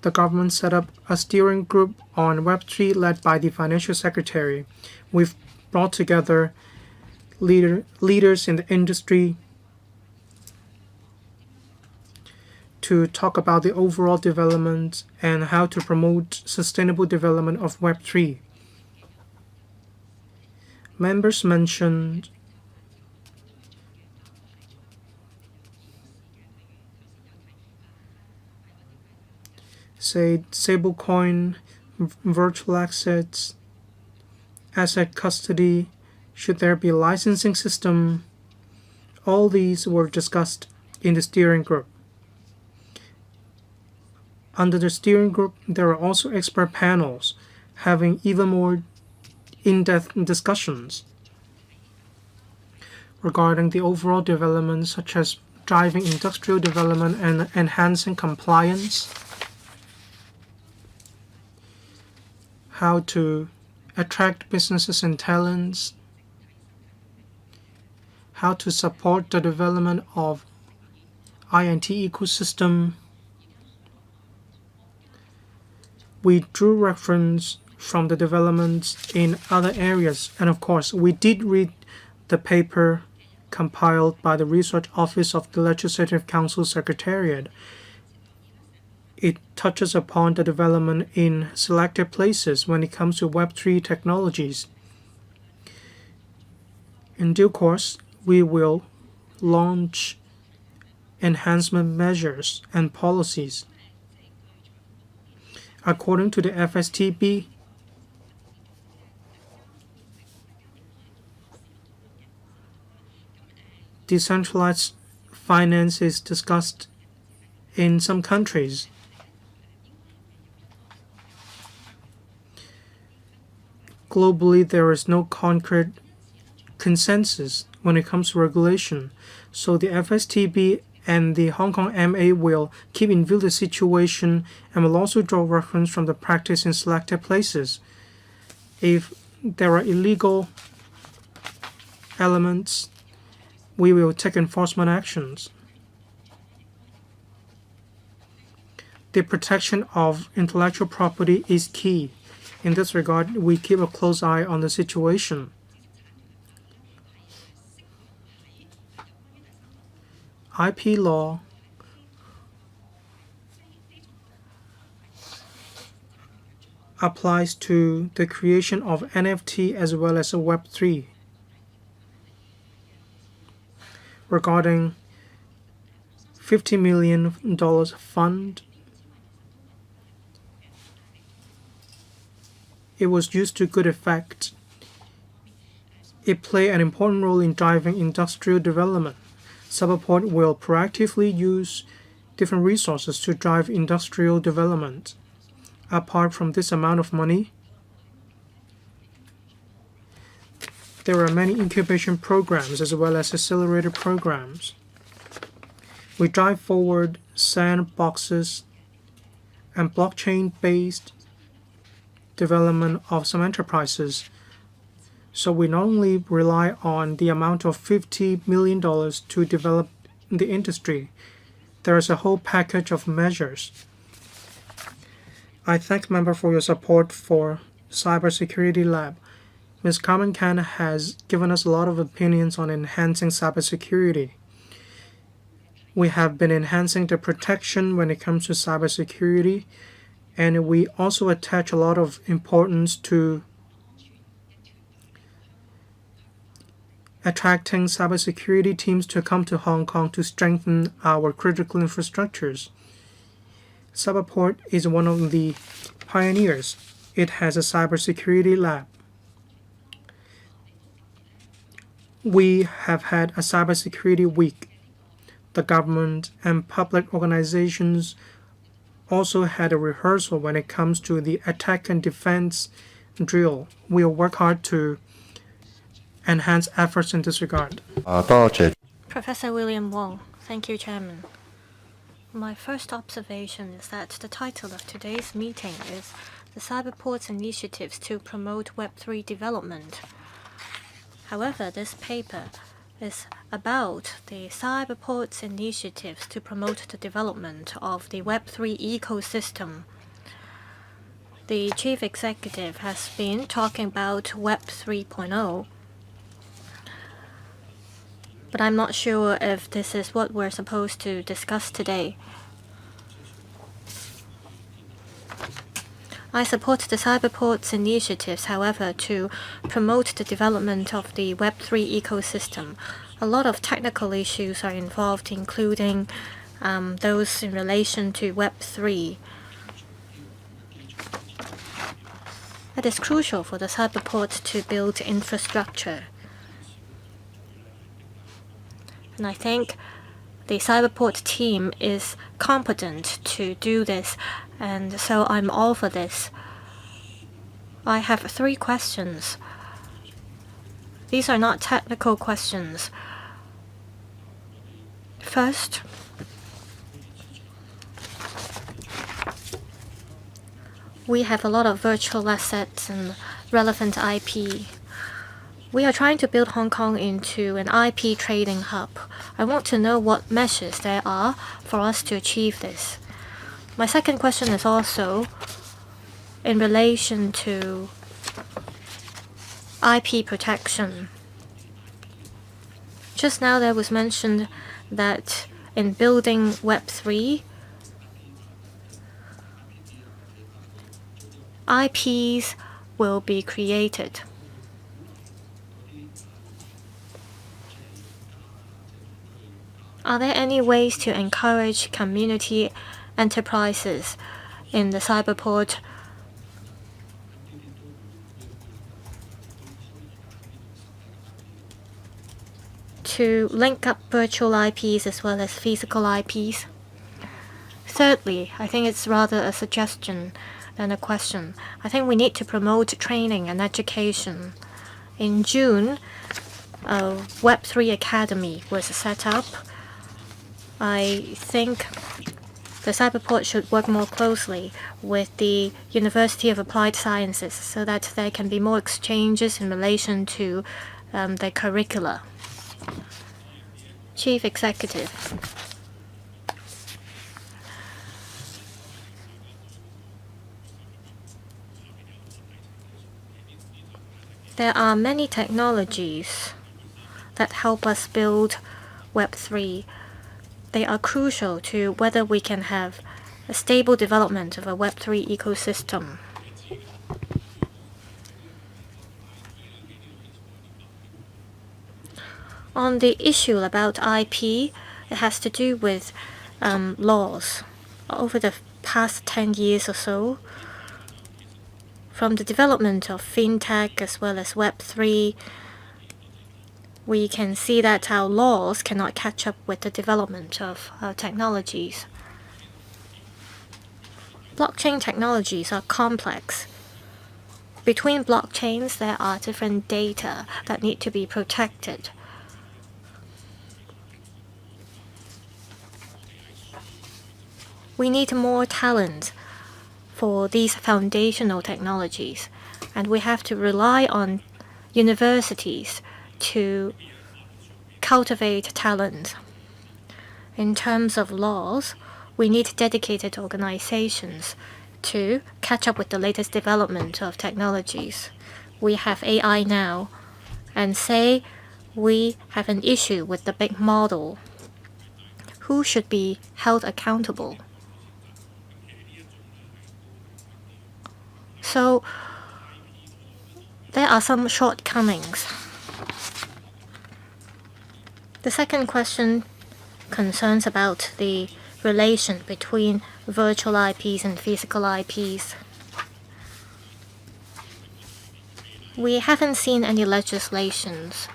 the government set up a steering group on Web3 led by the Financial Secretary. We've brought together leaders in the industry to talk about the overall development and how to promote sustainable development of Web3. Members mentioned say stablecoin, virtual assets, asset custody, should there be a licensing system? All these were discussed in the steering group. Under the steering group, there are also expert panels having even more in-depth discussions regarding the overall development, such as driving industrial development and enhancing compliance, how to attract businesses and talents, how to support the development of INT ecosystem. We drew reference from the developments in other areas, and of course, we did read the paper compiled by the Research Office of the Legislative Council Secretariat. It touches upon the development in selected places when it comes to Web3 technologies. In due course, we will launch enhancement measures and policies. According to the FSTB, decentralized finance is discussed in some countries. Globally, there is no concrete consensus when it comes to regulation, so the FSTB and the Hong Kong MA will keep in view the situation and will also draw reference from the practice in selected places. If there are illegal elements, we will take enforcement actions. The protection of intellectual property is key. In this regard, we keep a close eye on the situation. IP law applies to the creation of NFT as well as Web3. Regarding $50 million fund, it was used to good effect. It played an important role in driving industrial development. Cyberport will proactively use different resources to drive industrial development. Apart from this amount of money, there are many incubation programs as well as accelerator programs. We drive forward sandboxes and blockchain-based development of some enterprises. So we not only rely on the amount of $50 million to develop the industry, there is a whole package of measures. I thank members for your support for Cybersecurity Lab. Ms. Carmen Khan has given us a lot of opinions on enhancing cybersecurity. We have been enhancing the protection when it comes to cybersecurity, and we also attach a lot of importance to attracting cybersecurity teams to come to Hong Kong to strengthen our critical infrastructures. Cyberport is one of the pioneers. It has a cybersecurity lab. We have had a cybersecurity week. The government and public organizations also had a rehearsal when it comes to the attack and defense drill. We will work hard to enhance efforts in this regard. Professor William Wong. Thank you, Chairman. My first observation is that the title of today's meeting is The Cyberport's Initiatives to Promote Web3 Development. However, this paper is about the Cyberport's initiatives to promote the development of the Web3 ecosystem. The chief executive has been talking about Web 3.0, but I'm not sure if this is what we're supposed to discuss today. I support the Cyberport's initiatives, however, to promote the development of the Web3 ecosystem. A lot of technical issues are involved, including those in relation to Web3. It is crucial for the Cyberport to build infrastructure. And I think the Cyberport team is competent to do this, and so I'm all for this. I have 3 questions. These are not technical questions. First, we have a lot of virtual assets and relevant IP. We are trying to build Hong Kong into an IP trading hub. I want to know what measures there are for us to achieve this. My second question is also in relation to IP protection. Just now there was mentioned that in building Web3, IPs will be created. Are there any ways to encourage community enterprises in the Cyberport to link up virtual IPs as well as physical IPs? Thirdly, I think it's rather a suggestion than a question. I think we need to promote training and education. In June, a Web3 Academy was set up. I think the Cyberport should work more closely with the University of Applied Sciences so that there can be more exchanges in relation to their curricula. Chief Executive. There are many technologies that help us build Web3. They are crucial to whether we can have a stable development of a Web3 ecosystem. On the issue about IP, it has to do with laws. Over the past 10 years or so, from the development of fintech as well as Web3, we can see that our laws cannot catch up with the development of technologies. Blockchain technologies are complex. Between blockchains, there are different data that need to be protected. We need more talent for these foundational technologies, and we have to rely on universities to cultivate talent. In terms of laws, we need dedicated organizations to catch up with the latest development of technologies. We have AI now, and say we have an issue with the big model. Who should be held accountable? So there are some shortcomings. The second question concerns about the relation between virtual IPs and physical IPs. We haven't seen any legislations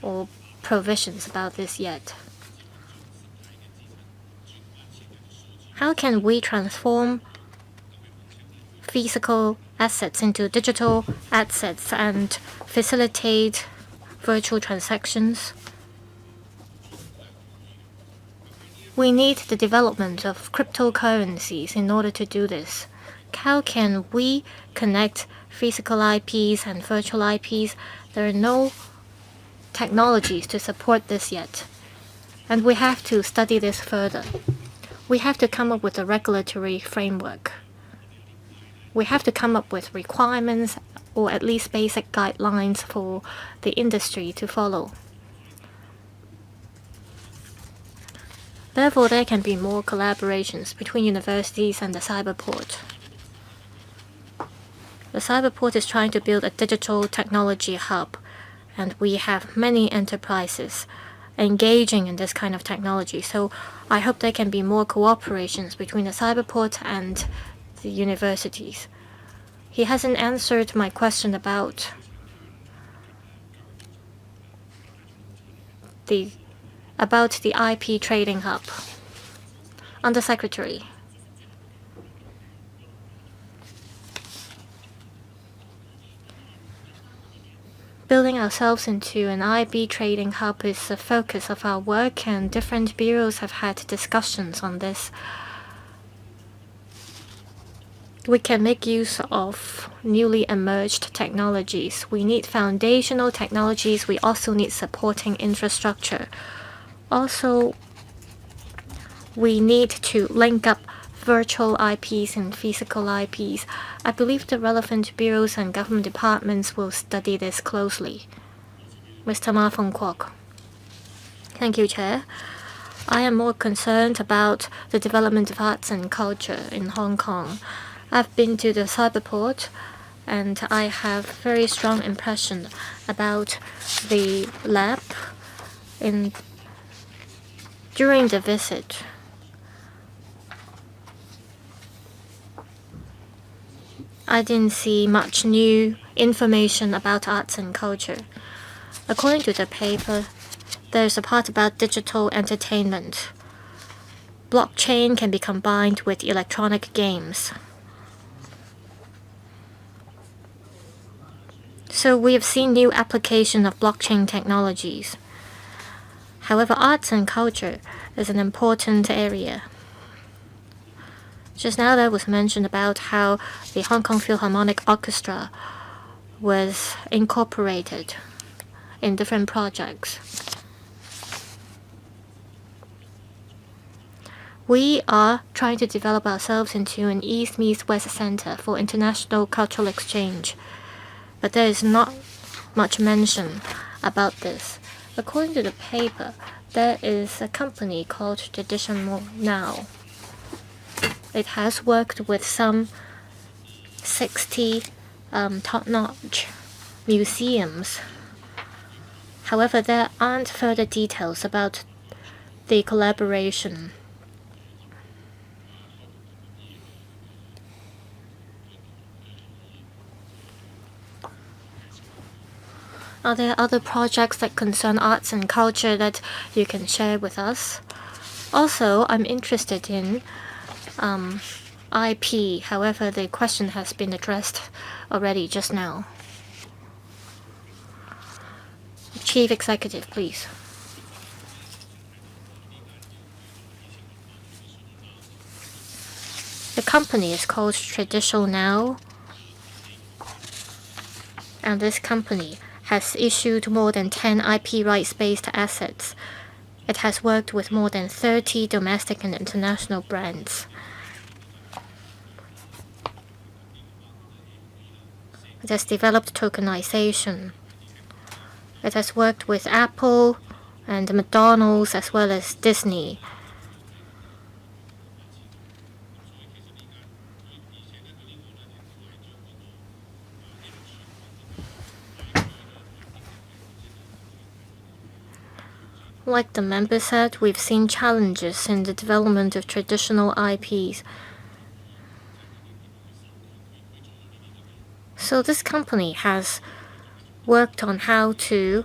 or provisions about this yet. How can we transform physical assets into digital assets and facilitate virtual transactions? We need the development of cryptocurrencies in order to do this. How can we connect physical IPs and virtual IPs? There are no technologies to support this yet, and we have to study this further. We have to come up with a regulatory framework. We have to come up with requirements or at least basic guidelines for the industry to follow. Therefore, there can be more collaborations between universities and the Cyberport. The Cyberport is trying to build a digital technology hub, and we have many enterprises engaging in this kind of technology. So I hope there can be more cooperations between the Cyberport and the universities. He hasn't answered my question about the IP trading hub. Undersecretary. Building ourselves into an IB trading hub is the focus of our work, and different bureaus have had discussions on this. We can make use of newly emerged technologies. We need foundational technologies. We also need supporting infrastructure. Also, we need to link up virtual IPs and physical IPs. I believe the relevant bureaus and government departments will study this closely. Mr. Ma Feng-kwok. Thank you, Chair. I am more concerned about the development of arts and culture in Hong Kong. I've been to the Cyberport, and I have very strong impression about the lab in During the visit, I didn't see much new information about arts and culture. According to the paper, there's a part about digital entertainment. Blockchain can be combined with electronic games. So we have seen new application of blockchain technologies. However, arts and culture is an important area. Just now there was mentioned about how the Hong Kong Philharmonic Orchestra was incorporated in different projects. We are trying to develop ourselves into an East meets West center for international cultural exchange, but there is not much mention about this. According to the paper, there is a company called Traditional Now. It has worked with some 60 top-notch museums. However, there aren't further details about the collaboration. Are there other projects that concern arts and culture that you can share with us? Also, I'm interested in IP. However, the question has been addressed already just now. Chief Executive, please. The company is called Traditional Now, and this company has issued more than 10 IP rights-based assets. It has worked with more than 30 domestic and international brands. It has developed tokenization. It has worked with Apple and McDonald's as well as Disney. Like the member said, we've seen challenges in the development of traditional IPs. So this company has worked on how to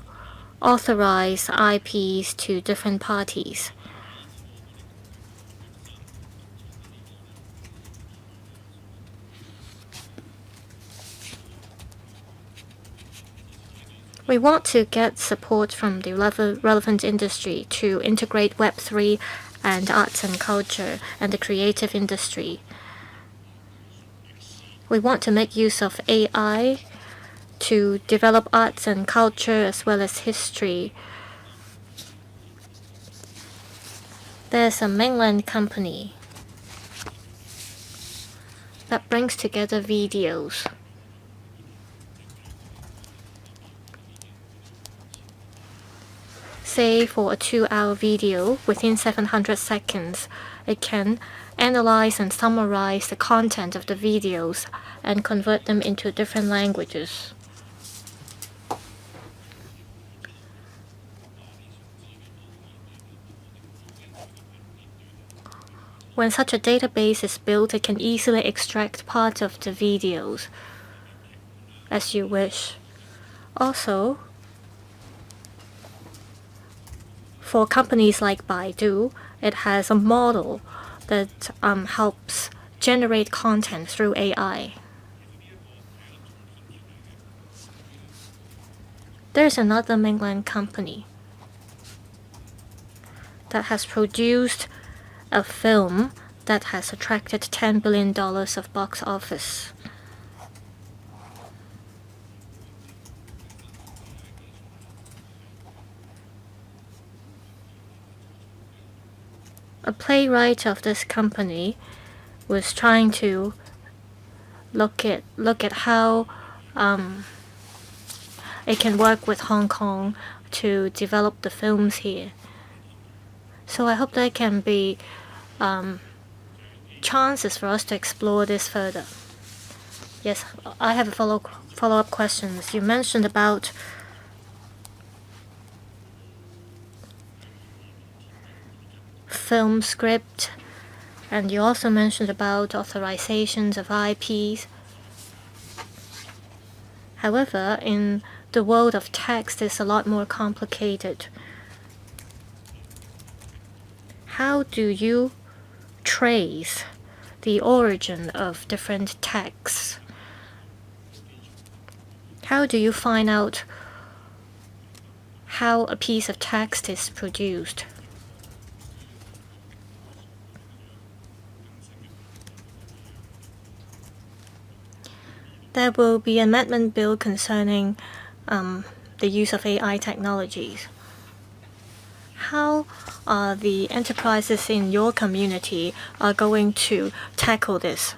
authorize IPs to different parties. We want to get support from the relevant industry to integrate Web3 and arts and culture and the creative industry. We want to make use of AI to develop arts and culture as well as history. There's a mainland company that brings together videos. Say for a 2-hour video, within 700 seconds, it can analyze and summarize the content of the videos and convert them into different languages. When such a database is built, it can easily extract part of the videos as you wish. Also, for companies like Baidu, it has a model that helps generate content through AI. There's another mainland company that has produced a film that has attracted $10 billion of box office. A playwright of this company was trying to look at how it can work with Hong Kong to develop the films here. So I hope there can be chances for us to explore this further. Yes, I have a follow-up questions. You mentioned about film script, and you also mentioned about authorizations of IPs. However, in the world of text, it's a lot more complicated. How do you trace the origin of different texts? How do you find out how a piece of text is produced? There will be an amendment bill concerning the use of AI technologies. How are the enterprises in your community are going to tackle this?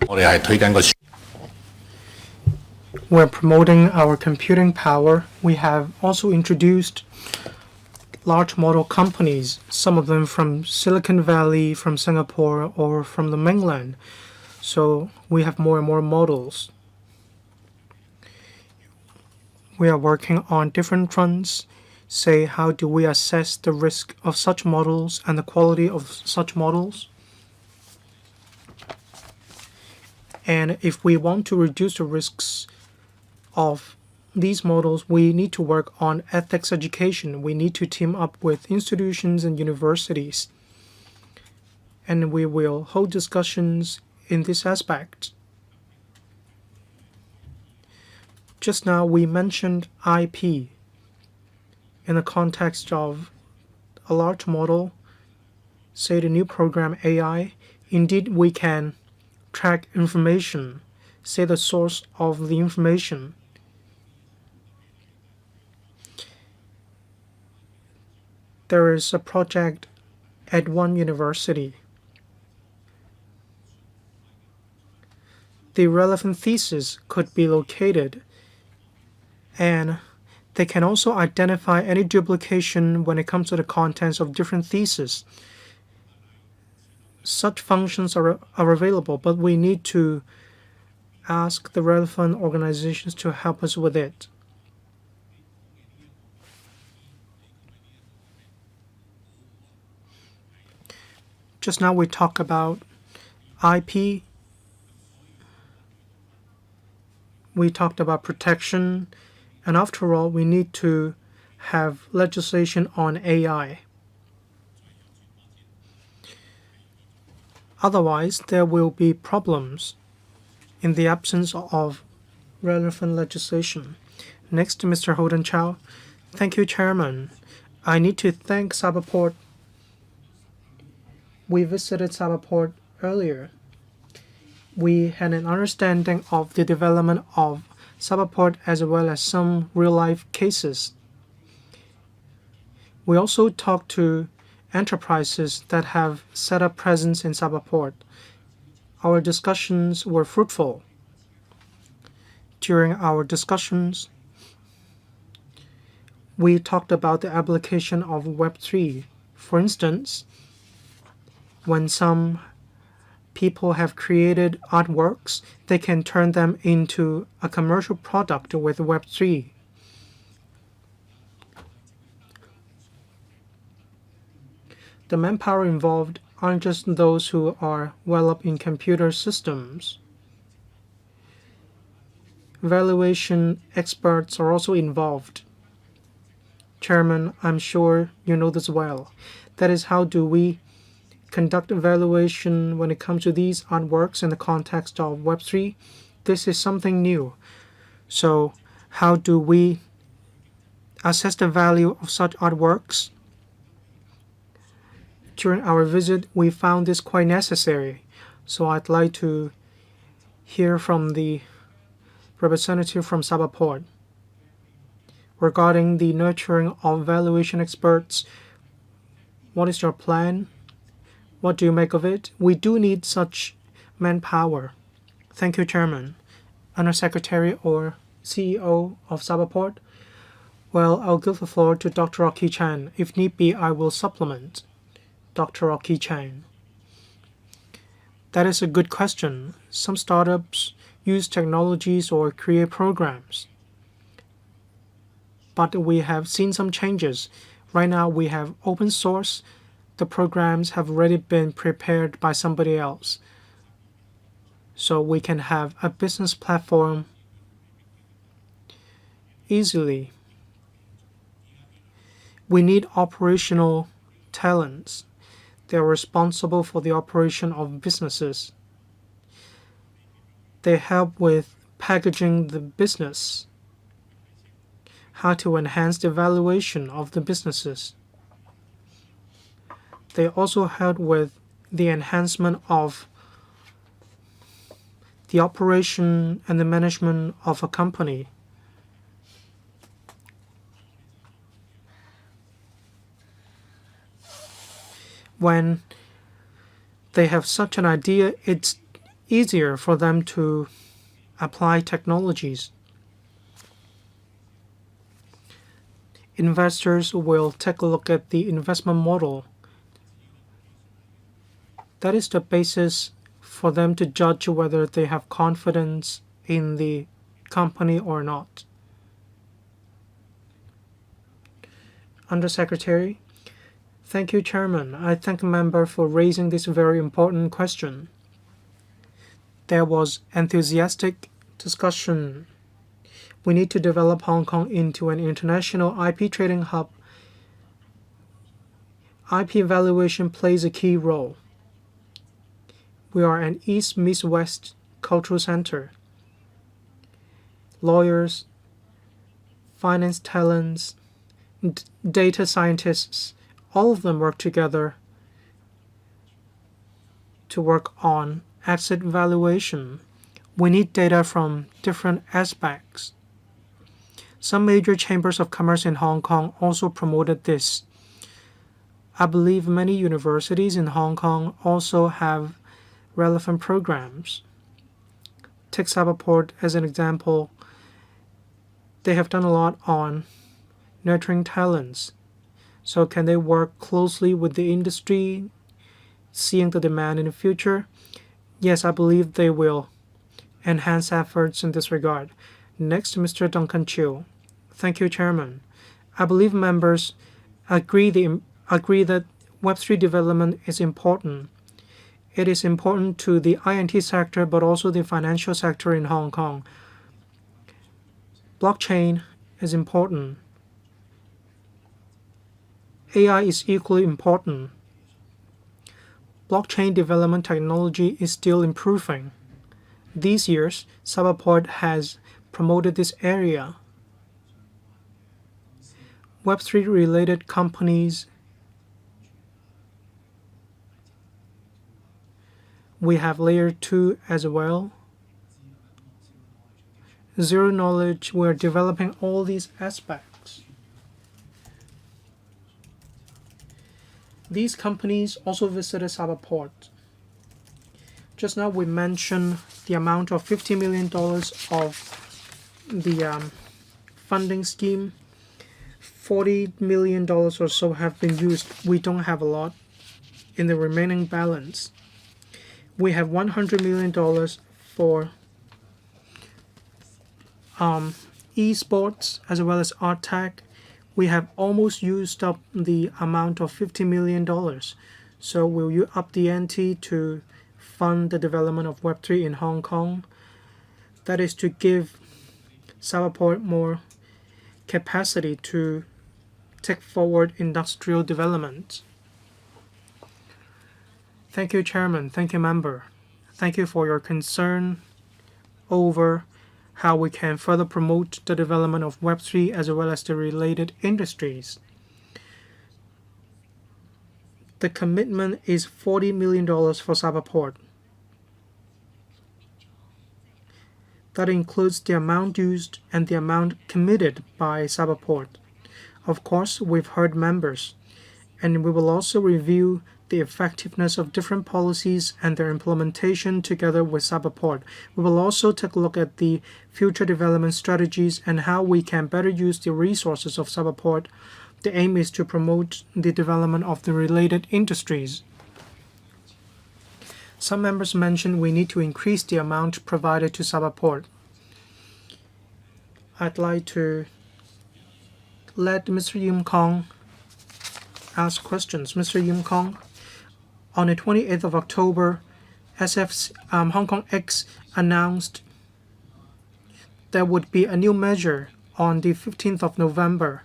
We're promoting our computing power. We have also introduced large model companies, some of them from Silicon Valley, from Singapore, or from the mainland. So we have more and more models. We are working on different fronts. Say, how do we assess the risk of such models and the quality of such models? And if we want to reduce the risks of these models, we need to work on ethics education. We need to team up with institutions and universities. And we will hold discussions in this aspect. Just now we mentioned IP in the context of a large model, say the new program AI. Indeed, we can track information, say the source of the information. There is a project at one university. The relevant thesis could be located, and they can also identify any duplication when it comes to the contents of different theses. Such functions are available, but we need to ask the relevant organizations to help us with it. Just now we talked about IP. We talked about protection. And after all, we need to have legislation on AI. Otherwise, there will be problems in the absence of relevant legislation. Next, Mr. Holden Chow. Thank you, Chairman. I need to thank Cyberport. We visited Cyberport earlier. We had an understanding of the development of Cyberport as well as some real-life cases. We also talked to enterprises that have set up presence in Cyberport. Our discussions were fruitful. During our discussions, we talked about the application of Web3. For instance, when some people have created artworks, they can turn them into a commercial product with Web3. The manpower involved aren't just those who are well up in computer systems. Valuation experts are also involved. Chairman, I'm sure you know this well. That is, how do we conduct evaluation when it comes to these artworks in the context of Web3? This is something new. So how do we assess the value of such artworks? During our visit, we found this quite necessary. So I'd like to hear from the representative from Cyberport regarding the nurturing of valuation experts. What is your plan? What do you make of it? We do need such manpower. Thank you, Chairman. Undersecretary or CEO of Cyberport? Well, I'll give the floor to Dr. Rocky Chan. If need be, I will supplement Dr. Rocky Chan. That is a good question. Some startups use technologies or create programs. But we have seen some changes. Right now, we have open source, the programs have already been prepared by somebody else. So we can have a business platform easily. We need operational talents. They are responsible for the operation of businesses. They help with packaging the business, how to enhance the valuation of the businesses. They also help with the enhancement of the operation and the management of a company. When they have such an idea, it's easier for them to apply technologies. Investors will take a look at the investment model. That is the basis for them to judge whether they have confidence in the company or not. Undersecretary, thank you, Chairman. I thank the member for raising this very important question. There was enthusiastic discussion. We need to develop Hong Kong into an international IP trading hub. IP valuation plays a key role. We are an East meets West cultural center. Lawyers, finance talents, data scientists, all of them work together to work on asset valuation. We need data from different aspects. Some major chambers of commerce in Hong Kong also promoted this. I believe many universities in Hong Kong also have relevant programs. Take Cyberport as an example. They have done a lot on nurturing talents. So can they work closely with the industry, seeing the demand in the future? Yes, I believe they will enhance efforts in this regard. Next, Mr. Duncan Chiu. Thank you, Chairman. I believe members agree that Web3 development is important. It is important to the INT sector, but also the financial sector in Hong Kong. Blockchain is important. AI is equally important. Blockchain development technology is still improving. These years, Cyberport has promoted this area. Web3 related companies. We have layer 2 as well. Zero knowledge, we're developing all these aspects. These companies also visited Cyberport. Just now we mentioned the amount of $50 million of the funding scheme. $40 million or so have been used. We don't have a lot in the remaining balance. We have $100 million for esports as well as art tech. We have almost used up the amount of $50 million. So will you up the ante to fund the development of Web3 in Hong Kong? That is to give Cyberport more capacity to take forward industrial development. Thank you, Chairman. Thank you, Member. Thank you for your concern over how we can further promote the development of Web3 as well as the related industries. The commitment is $40 million for Cyberport. That includes the amount used and the amount committed by Cyberport. Of course, we've heard members, and we will also review the effectiveness of different policies and their implementation together with Cyberport. We will also take a look at the future development strategies and how we can better use the resources of Cyberport. The aim is to promote the development of the related industries. Some members mentioned we need to increase the amount provided to Cyberport. I'd like to let Mr. Yim Kong ask questions. Mr. Yim Kong, on the 28th of October, Hong Kong X announced there would be a new measure on the 15th of November.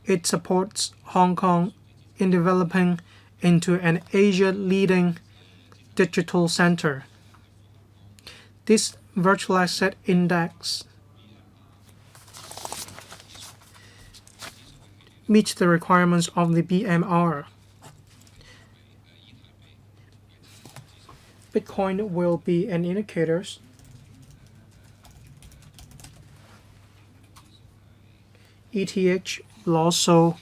It supports Hong Kong in developing into an Asia leading digital center. This virtual asset index meets the requirements of the BMR. Bitcoin will be an indicator. ETH will also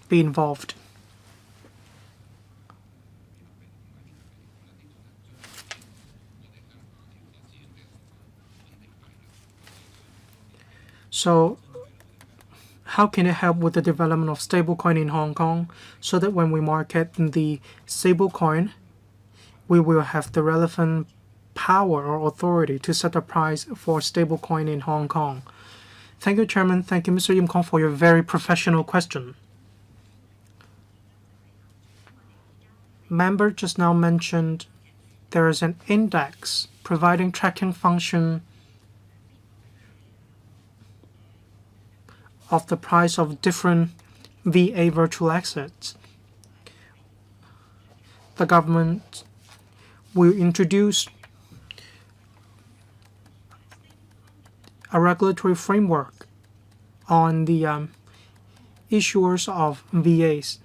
be involved. So how can it help with the development of stablecoin in Hong Kong so that when we market the stablecoin, we will have the relevant power or authority to set a price for stablecoin in Hong Kong? Thank you, Chairman. Thank you, Mr. Yim Kong, for your very professional question. Member just now mentioned there is an index providing tracking function of the price of different VA virtual assets. The government will introduce a regulatory framework on the issuers of VAs.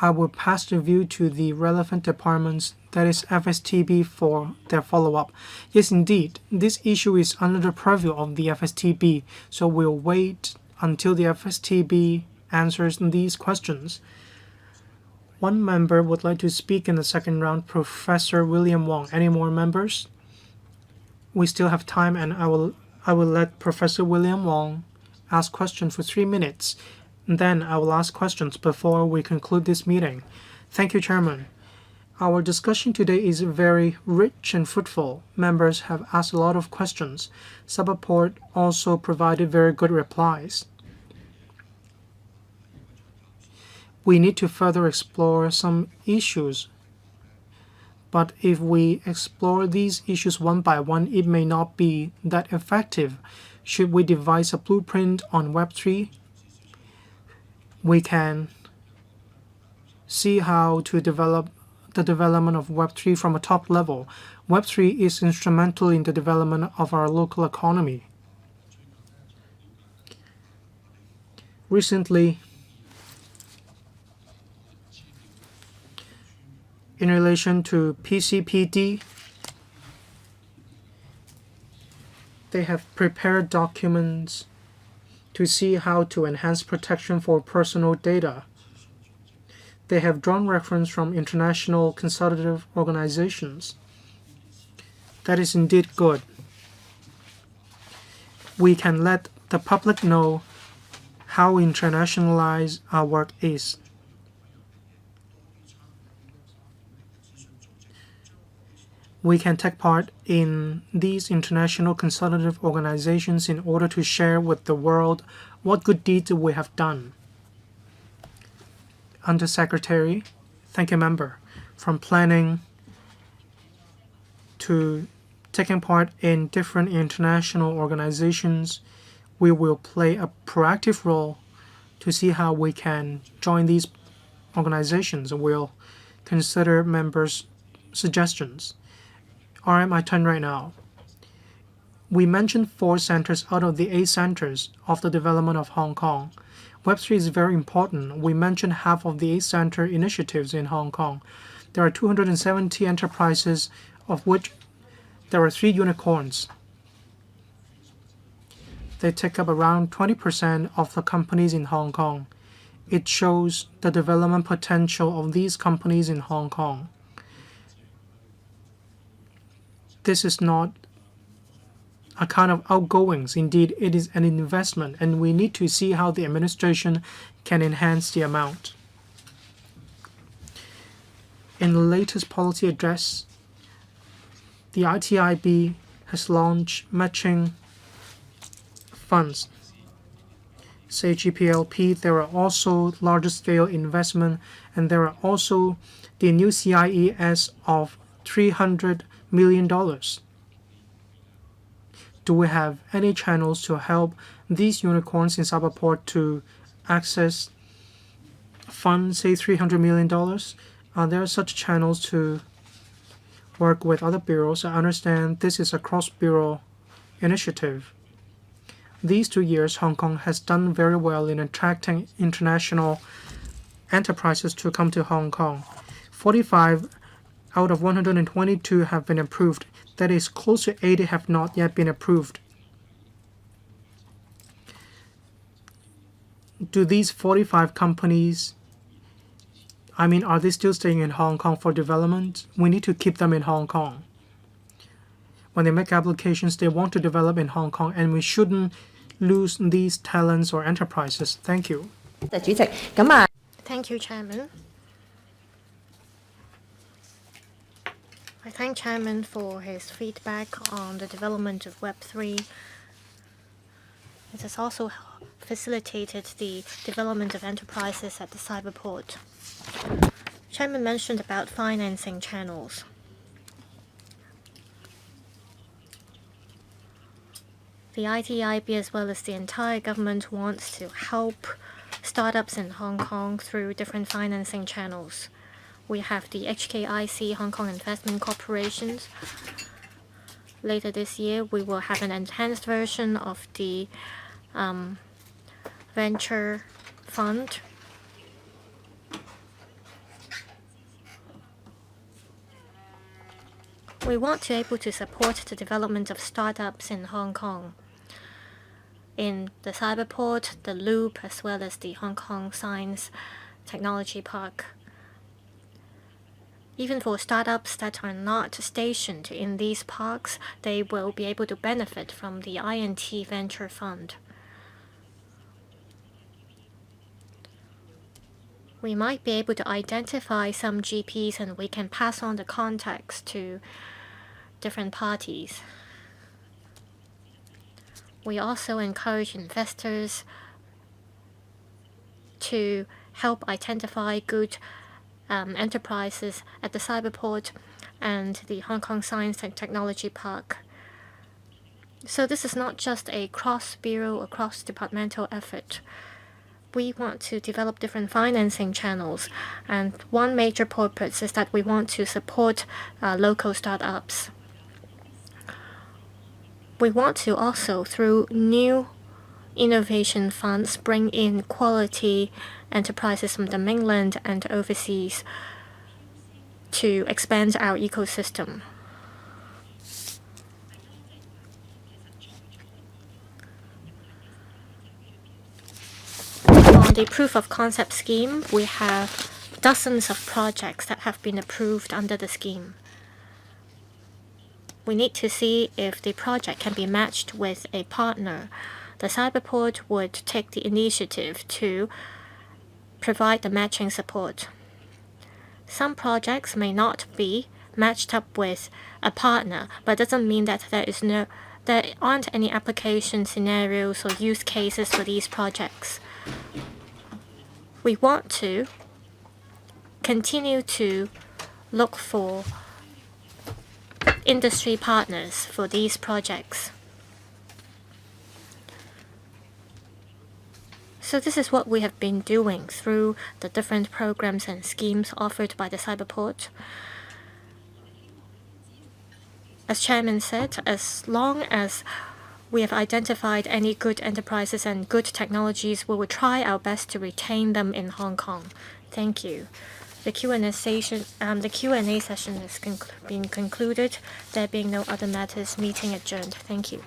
I will pass the view to the relevant departments, that is FSTB, for their follow-up. Yes, indeed, this issue is under the purview of the FSTB, so we'll wait until the FSTB answers these questions. One member would like to speak in the second round, Professor William Wong. Any more members? We still have time, and I will let Professor William Wong ask questions for 3 minutes. And then I will ask questions before we conclude this meeting. Thank you, Chairman. Our discussion today is very rich and fruitful. Members have asked a lot of questions. Cyberport also provided very good replies. We need to further explore some issues. But if we explore these issues one by one, it may not be that effective. Should we devise a blueprint on Web3? We can see how to develop the development of Web3 from a top level. Web3 is instrumental in the development of our local economy. Recently, in relation to PCPD, they have prepared documents to see how to enhance protection for personal data. They have drawn reference from international consultative organizations. That is indeed good. We can let the public know how internationalized our work is. We can take part in these international consultative organizations in order to share with the world what good deeds we have done. Under Secretary, thank you, Member, from planning to taking part in different international organizations, we will play a proactive role to see how we can join these organizations. We'll consider members' suggestions. All right, my turn right now. We mentioned 4 centers out of the 8 centers of the development of Hong Kong. Web3 is very important. We mentioned half of the 8 center initiatives in Hong Kong. There are 270 enterprises, of which there are 3 unicorns. They take up around 20% of the companies in Hong Kong. It shows the development potential of these companies in Hong Kong. This is not a kind of outgoings. Indeed, it is an investment, and we need to see how the administration can enhance the amount. In the latest policy address, the ITIB has launched matching funds. Say GPLP, there are also larger scale investment, and there are also the new CIES of $300 million. Do we have any channels to help these unicorns in Cyberport to access funds, say $300 million? Are there such channels to work with other bureaus? I understand this is a cross-bureau initiative. These 2 years, Hong Kong has done very well in attracting international enterprises to come to Hong Kong. 45 out of 122 have been approved. That is, close to 80 have not yet been approved. Do these 45 companies, are they still staying in Hong Kong for development? We need to keep them in Hong Kong. When they make applications, they want to develop in Hong Kong, and we shouldn't lose these talents or enterprises. Thank you. Thank you, Chairman. I thank Chairman for his feedback on the development of Web3. It has also facilitated the development of enterprises at the Cyberport. Chairman mentioned about financing channels. The ITIB as well as the entire government wants to help startups in Hong Kong through different financing channels. We have the HKIC, Hong Kong Investment Corporations. Later this year, we will have an enhanced version of the venture fund. We want to be able to support the development of startups in Hong Kong, in the Cyberport, the Loop, as well as the Hong Kong Science Technology Park. Even for startups that are not stationed in these parks, they will be able to benefit from the INT Venture Fund. We might be able to identify some GPs, and we can pass on the contacts to different parties. We also encourage investors to help identify good enterprises at the Cyberport and the Hong Kong Science and Technology Park. So this is not just a cross-bureau or cross-departmental effort. We want to develop different financing channels, and one major purpose is that we want to support local startups. We want to also, through new innovation funds, bring in quality enterprises from the mainland and overseas to expand our ecosystem. On the proof of concept scheme, we have dozens of projects that have been approved under the scheme. We need to see if the project can be matched with a partner. The Cyberport would take the initiative to provide the matching support. Some projects may not be matched up with a partner, but doesn't mean that there aren't any application scenarios or use cases for these projects. We want to continue to look for industry partners for these projects. So this is what we have been doing through the different programs and schemes offered by the Cyberport. As Chairman said, as long as we have identified any good enterprises and good technologies, we will try our best to retain them in Hong Kong. Thank you. The Q&A session has been concluded. There being no other matters, meeting adjourned. Thank you.